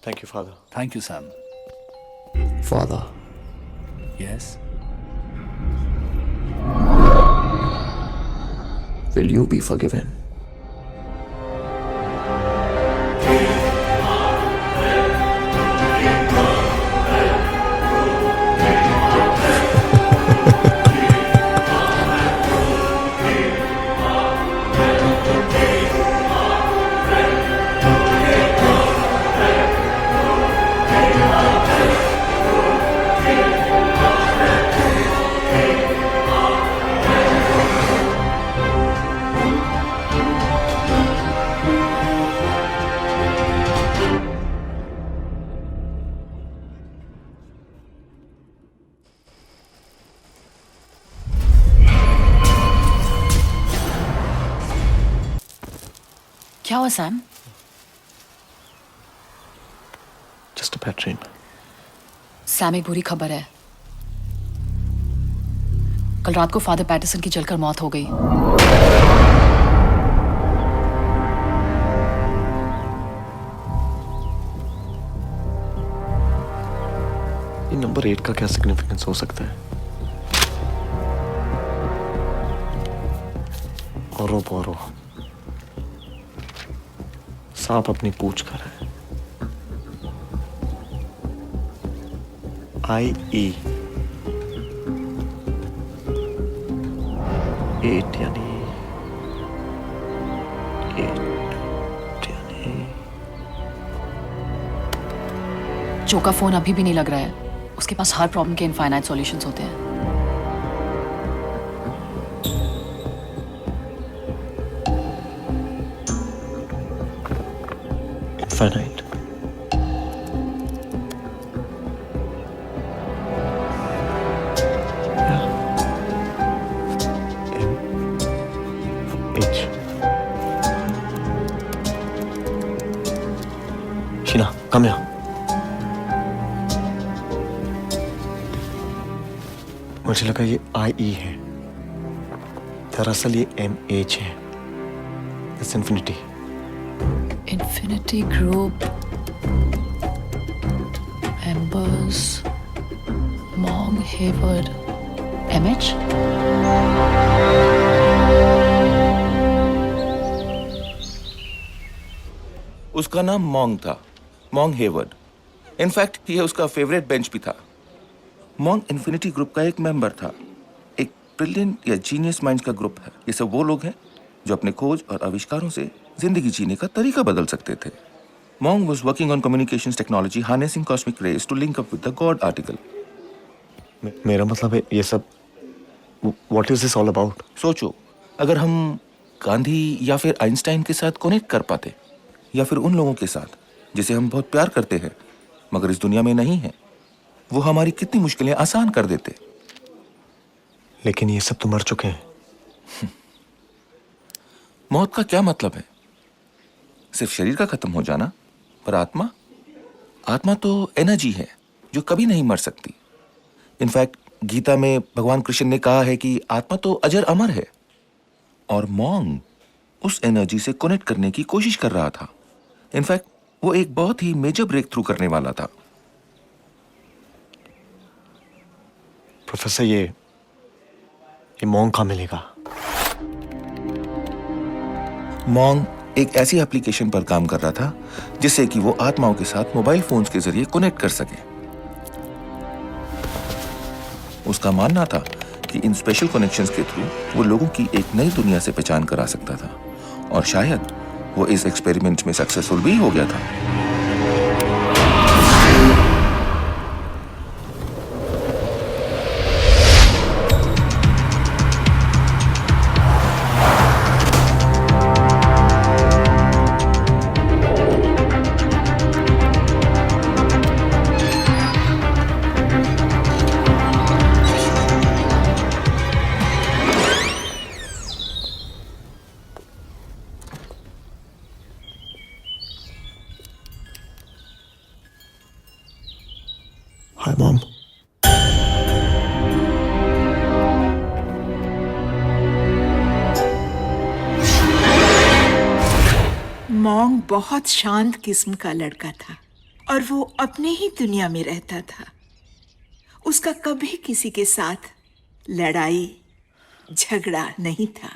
Thank you, Father. Thank you, Sam. Father, Yes? will you be forgiven? क्या हुआ Sam? Just a bad dream. Sam, एक बुरी खबर है। कल रात को फादर पैटरसन की जलकर मौत हो गई। ये नंबर 8 का क्या सिग्निफिकेंस हो सकता है? औरो बोरो, सांप अपनी पूंछ खा रहा है। IE 8 यानी 8 यानी जो का फोन अभी भी नहीं लग रहा है। उसके पास हर प्रॉब्लम के इनफाइनाइट सॉल्यूशंस होते हैं। Infinite. Sheena, come here. मुझे लगा ये IE है, दरअसल ये MH है। It's infinity. Infinity Group, Embers, Mong Hayward, MH? उसका नाम मॉन्ग था, मॉन्ग हेवर्ड। इनफैक्ट ये उसका फेवरेट बेंच भी था। मॉन्ग इन्फिनिटी ग्रुप का एक मेंबर था। एक ब्रिलियंट या जीनियस माइंड्स का ग्रुप है। ये सब वो लोग हैं जो अपने खोज और आविष्कारों से जिंदगी जीने का तरीका बदल सकते थे। मॉन्ग was working on communications technology harnessing cosmic rays to link up with the God article. मेरा मतलब है ये सब What is this all about? सोचो, अगर हम गांधी या फिर आइंस्टाइन के साथ कनेक्ट कर पाते, या फिर उन लोगों के साथ जिसे हम बहुत प्यार करते हैं मगर इस दुनिया में नहीं है, वो हमारी कितनी मुश्किलें आसान कर देते। लेकिन ये सब तो मर चुके हैं। मौत का क्या मतलब है? सिर्फ शरीर का खत्म हो जाना, पर आत्मा? आत्मा तो एनर्जी है जो कभी नहीं मर सकती। इनफैक्ट गीता में भगवान कृष्ण ने कहा है कि आत्मा तो अजर अमर है। और मॉन्ग उस एनर्जी से कनेक्ट करने की कोशिश कर रहा था। इनफैक्ट वो एक बहुत ही मेजर ब्रेक थ्रू करने वाला था। प्रोफेसर, ये मॉन्ग कहाँ मिलेगा? मॉन्ग एक ऐसी एप्लीकेशन पर काम कर रहा था जिससे कि वो आत्माओं के साथ मोबाइल फोन्स के जरिए कनेक्ट कर सके। उसका मानना था कि इन स्पेशल कनेक्शंस के थ्रू वो लोगों की एक नई दुनिया से पहचान करा सकता था, और शायद वो इस एक्सपेरिमेंट में सक्सेसफुल भी हो गया था। Hi, Mom. मॉन्ग बहुत शांत किस्म का लड़का था और वो अपने ही दुनिया में रहता था। उसका कभी किसी के साथ लड़ाई झगड़ा नहीं था।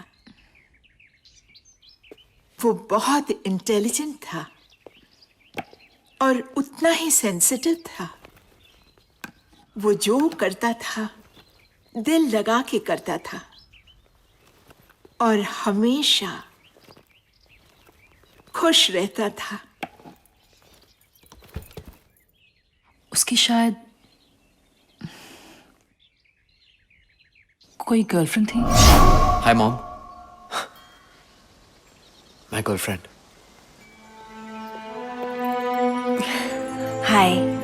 वो बहुत इंटेलिजेंट था और उतना ही सेंसिटिव था। वो जो करता था दिल लगा के करता था और हमेशा खुश रहता था। उसकी शायद कोई गर्लफ्रेंड थी। Hi mom, my girlfriend. Hi.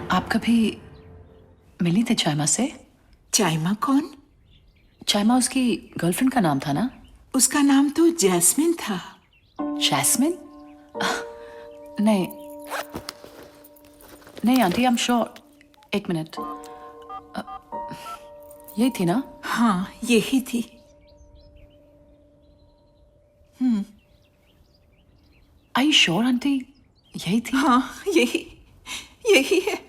आप कभी मिली थे चाइमा से? चाइमा कौन? चाइमा उसकी गर्लफ्रेंड का नाम था ना? उसका नाम तो जैस्मिन था। जैस्मिन? नहीं नहीं आंटी, आई एम श्योर। एक मिनट, यही थी ना? हाँ, यही थी। आई यू श्योर आंटी, यही थी? हाँ, यही है।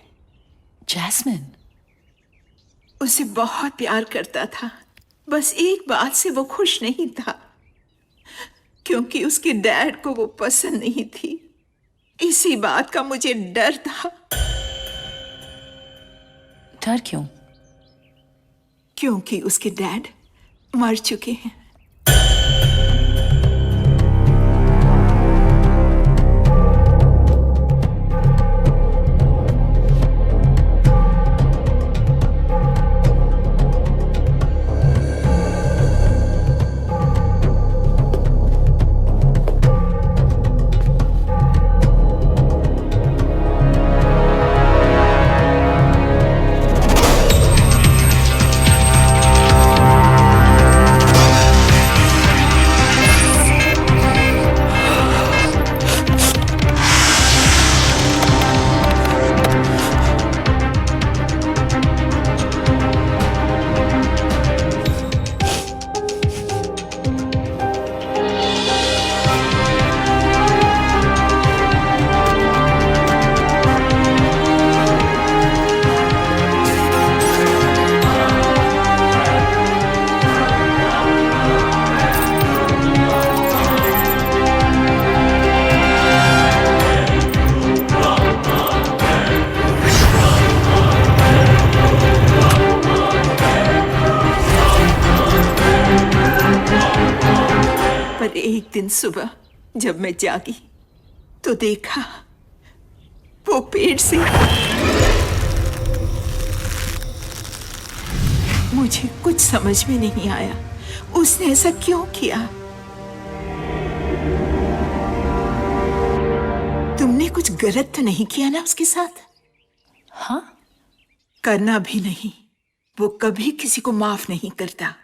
जैस्मिन उसे बहुत प्यार करता था, बस एक बात से वो खुश नहीं था, क्योंकि उसके डैड को वो पसंद नहीं थी। इसी बात का मुझे डर था। डर क्यों? क्योंकि उसके डैड मर चुके हैं। एक दिन सुबह जब मैं जागी तो देखा वो पेड़ से मुझे कुछ समझ में नहीं आया उसने ऐसा क्यों किया। तुमने कुछ गलत तो नहीं किया ना उसके साथ? हाँ, करना भी नहीं, वो कभी किसी को माफ नहीं करता।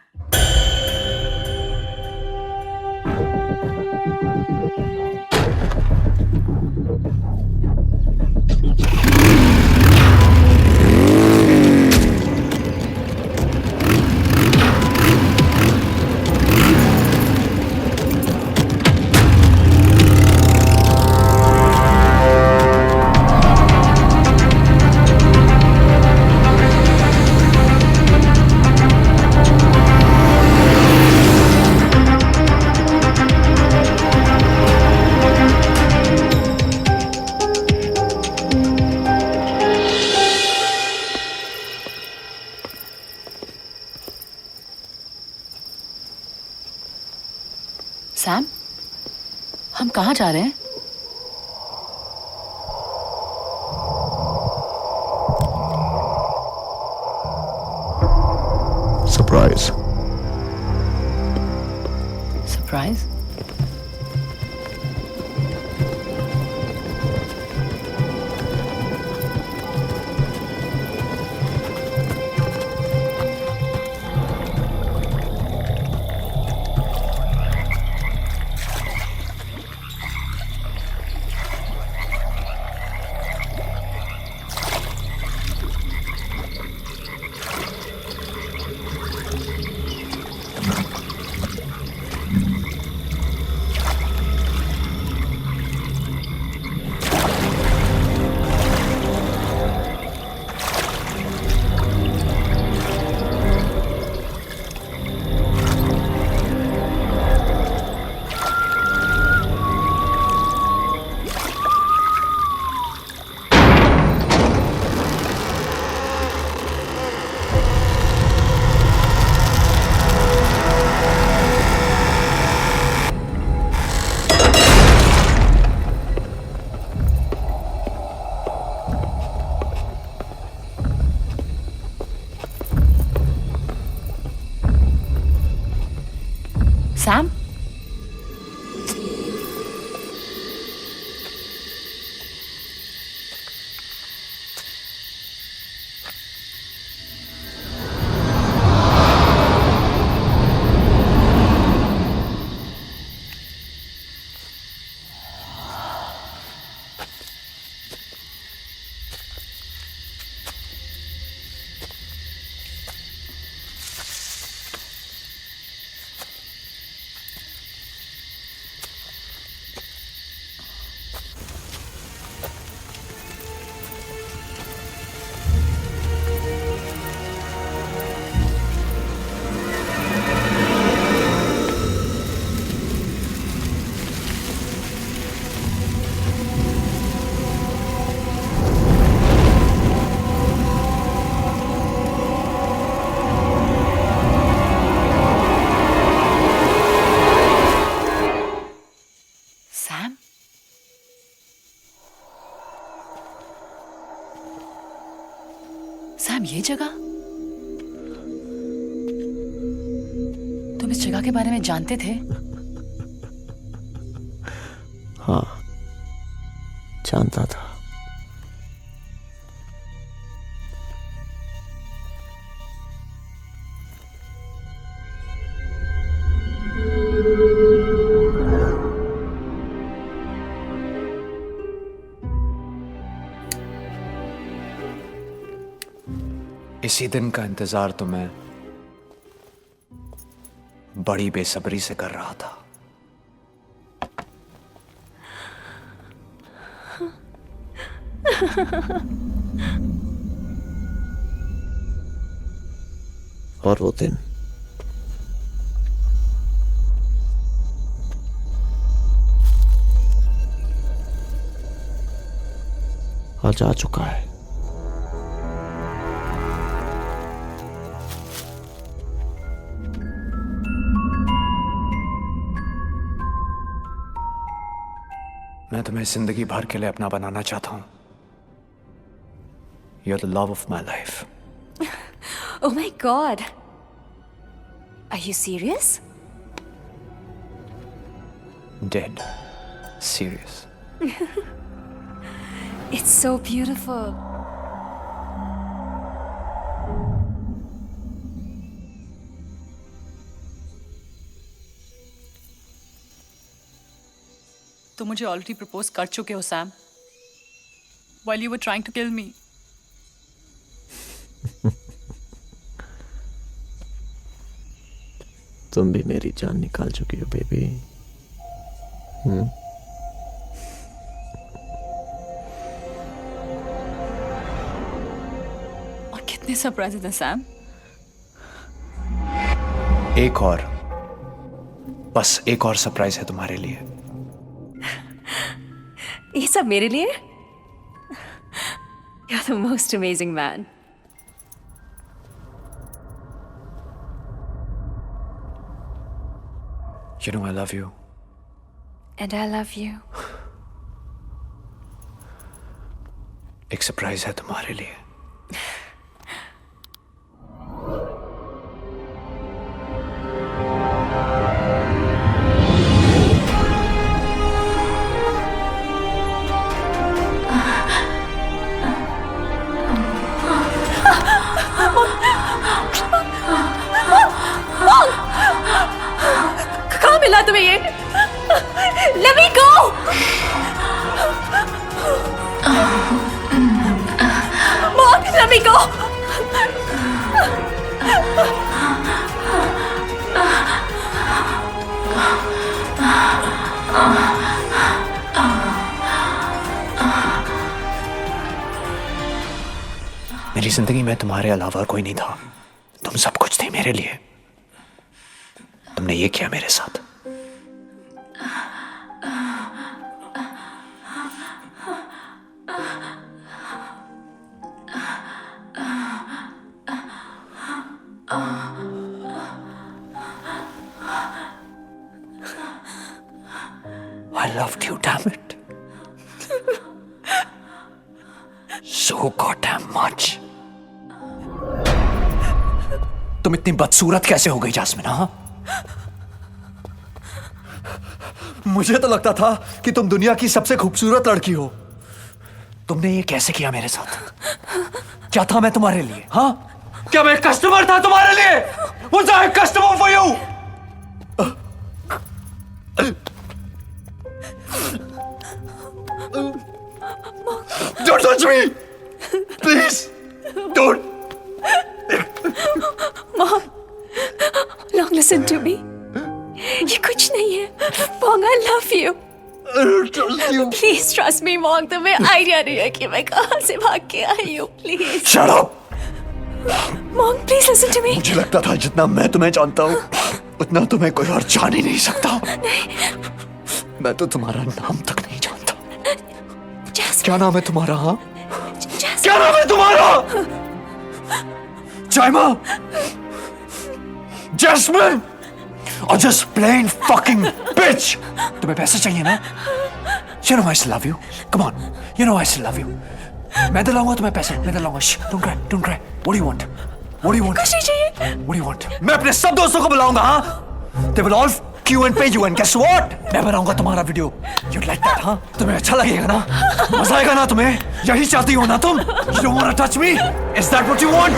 हम कहाँ जा रहे हैं? सरप्राइज। सरप्राइज? सैम? सैम, ये जगह? तुम इस जगह के बारे में जानते थे? हाँ, जानता था। इसी दिन का इंतजार तो मैं बड़ी बेसब्री से कर रहा था। और वो दिन आज आ चुका है। मैं तुम्हें जिंदगी भर के लिए अपना बनाना चाहता हूं। You're the love of my life. Oh my god. Are you serious? Dead. Serious. It's so beautiful. तुम मुझे ऑलरेडी प्रपोज कर चुके हो Sam, while you were trying to kill me. तुम भी मेरी जान निकाल चुकी हो बेबी। और कितने सरप्राइज हैं सैम। एक और, बस एक और सरप्राइज है तुम्हारे लिए। ये सब मेरे लिए? You're the most amazing man. You know I love you. And I love you. एक सरप्राइज है तुम्हारे लिए। कहाँ मिला तुम्हें ये? Let me go! Mom, let me go! मेरी जिंदगी में तुम्हारे अलावा कोई नहीं था। तुम सब कुछ थे मेरे लिए। तुमने ये किया मेरे साथ। I loved you, damn it. So goddamn much. तुम इतनी बदसूरत कैसे हो गई जास्मिन? हाँ, मुझे तो लगता था कि तुम दुनिया की सबसे खूबसूरत लड़की हो। तुमने ये कैसे किया मेरे साथ? क्या था मैं तुम्हारे लिए? हाँ, क्या मैं कस्टमर था तुम्हारे लिए? Was I a customer for you? Don't touch me, please. Don't. Mom, Long, listen to me. ये कुछ नहीं है। Mom, I love you. I don't trust you. Please trust me, Mom. तुम्हें आइडिया नहीं है कि मैं कहाँ से भाग के आई हूँ। Please. Shut up. Mom, please listen to me. मुझे लगता था जितना मैं तुम्हें जानता हूँ उतना तुम्हें कोई और जान ही नहीं सकता। मैं तो तुम्हारा नाम तक नहीं जानता। क्या नाम है तुम्हारा? हाँ, क्या नाम है तुम्हारा? जाइमा, जैस्मिन, और just plain fucking bitch. तुम्हें पैसे चाहिए ना? You know I still love you. Come on, you know I still love you. मैं दिलाऊंगा तुम्हें पैसे, मैं दिलाऊंगा। Don't cry, don't cry. What do you want? What do you want? कुछ नहीं चाहिए। What do you want? मैं अपने सब दोस्तों को बुलाऊंगा। हाँ, they will all queue and pay you and guess what? मैं बनाऊंगा तुम्हारा वीडियो। You'd like that? हाँ, तुम्हें अच्छा लगेगा ना? मजा आएगा ना तुम्हें? यही चाहती हो ना तुम? You don't want to touch me? Is that what you want?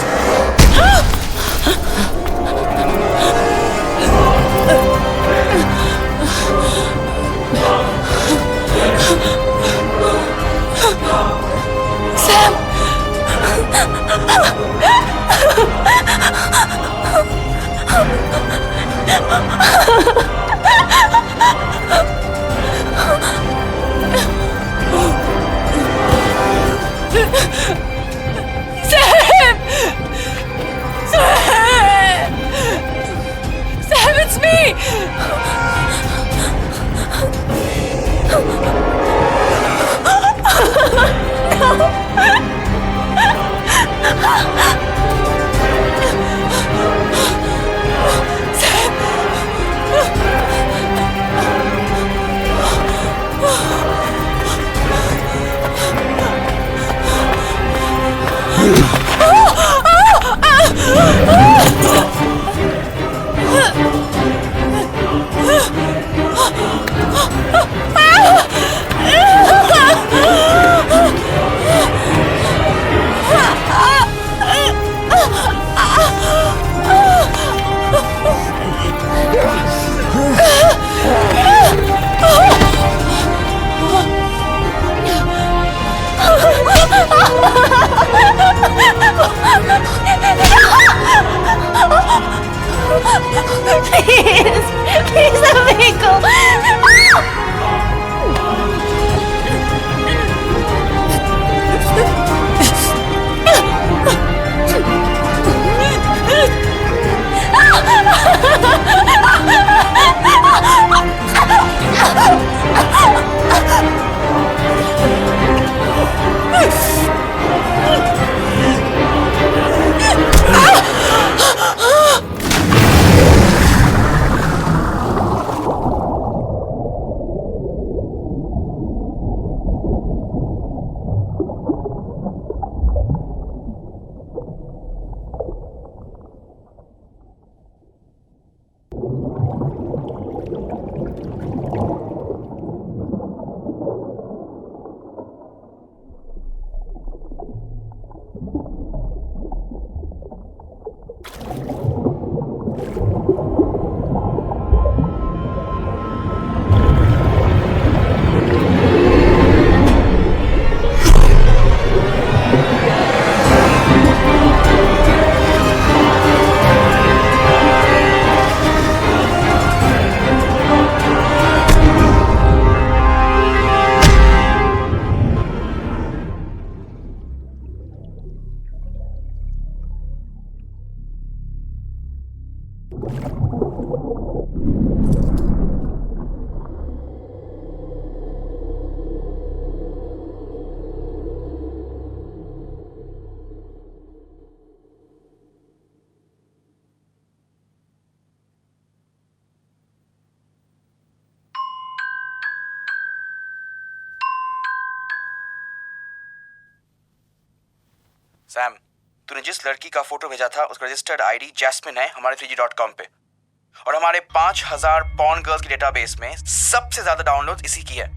Sam! Sam! Sam, it's me! No! Sam, तूने जिस लड़की का फोटो भेजा था उसका रजिस्टर्ड आईडी जैस्मिन है हमारे 3G.com पे, और हमारे 5000 पॉर्न गर्ल्स की डेटाबेस में सबसे ज्यादा डाउनलोड इसी की है।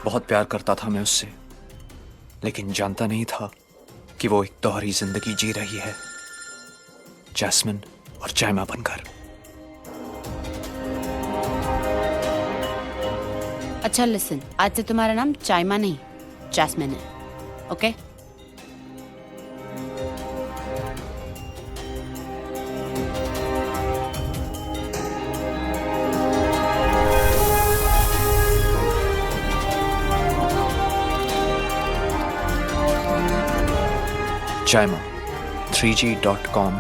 बहुत प्यार करता था मैं उससे, लेकिन जानता नहीं था कि वो एक दोहरी जिंदगी जी रही है, जैस्मिन और चाइमा बनकर। अच्छा लिसन, आज से तुम्हारा नाम चाइमा नहीं जैस्मिन है, ओके? चाइमा 3G.com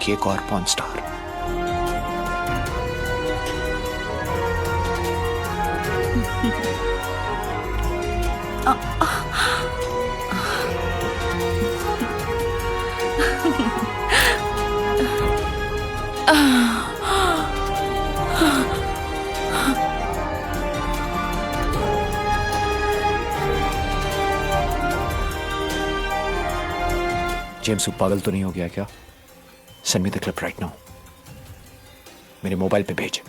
की एक और पॉर्न स्टार। जेम्स, तू पागल तो नहीं हो गया क्या? Send me the clip right now, मेरे मोबाइल पे भेज।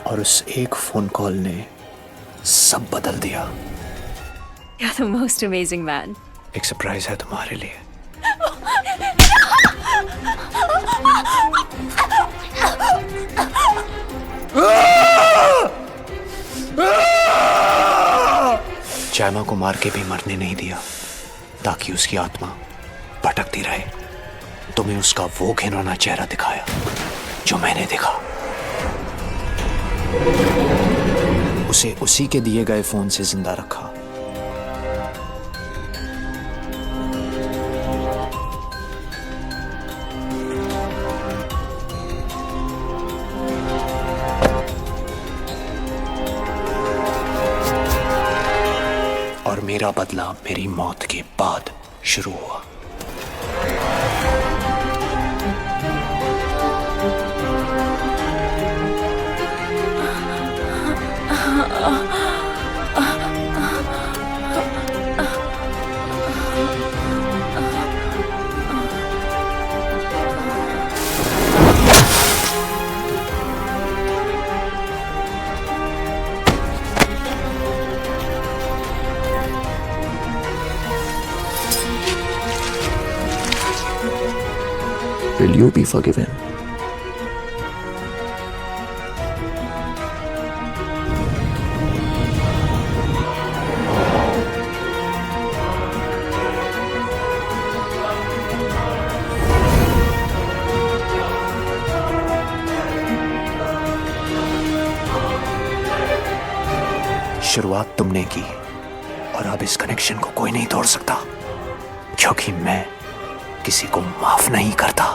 और उस एक फोन कॉल ने सब बदल दिया। You're the most amazing man. एक सरप्राइज है तुम्हारे लिए। चाइमा को मार के भी मरने नहीं दिया, ताकि उसकी आत्मा भटकती रहे। तुम्हें उसका वो घिनौना चेहरा दिखाया जो मैंने देखा। उसे उसी के दिए गए फोन से जिंदा रखा। और मेरा बदला मेरी मौत के बाद शुरू हुआ। Will you be forgiven? शुरुआत तुमने की और अब इस कनेक्शन को कोई नहीं तोड़ सकता, क्योंकि मैं किसी को माफ नहीं करता।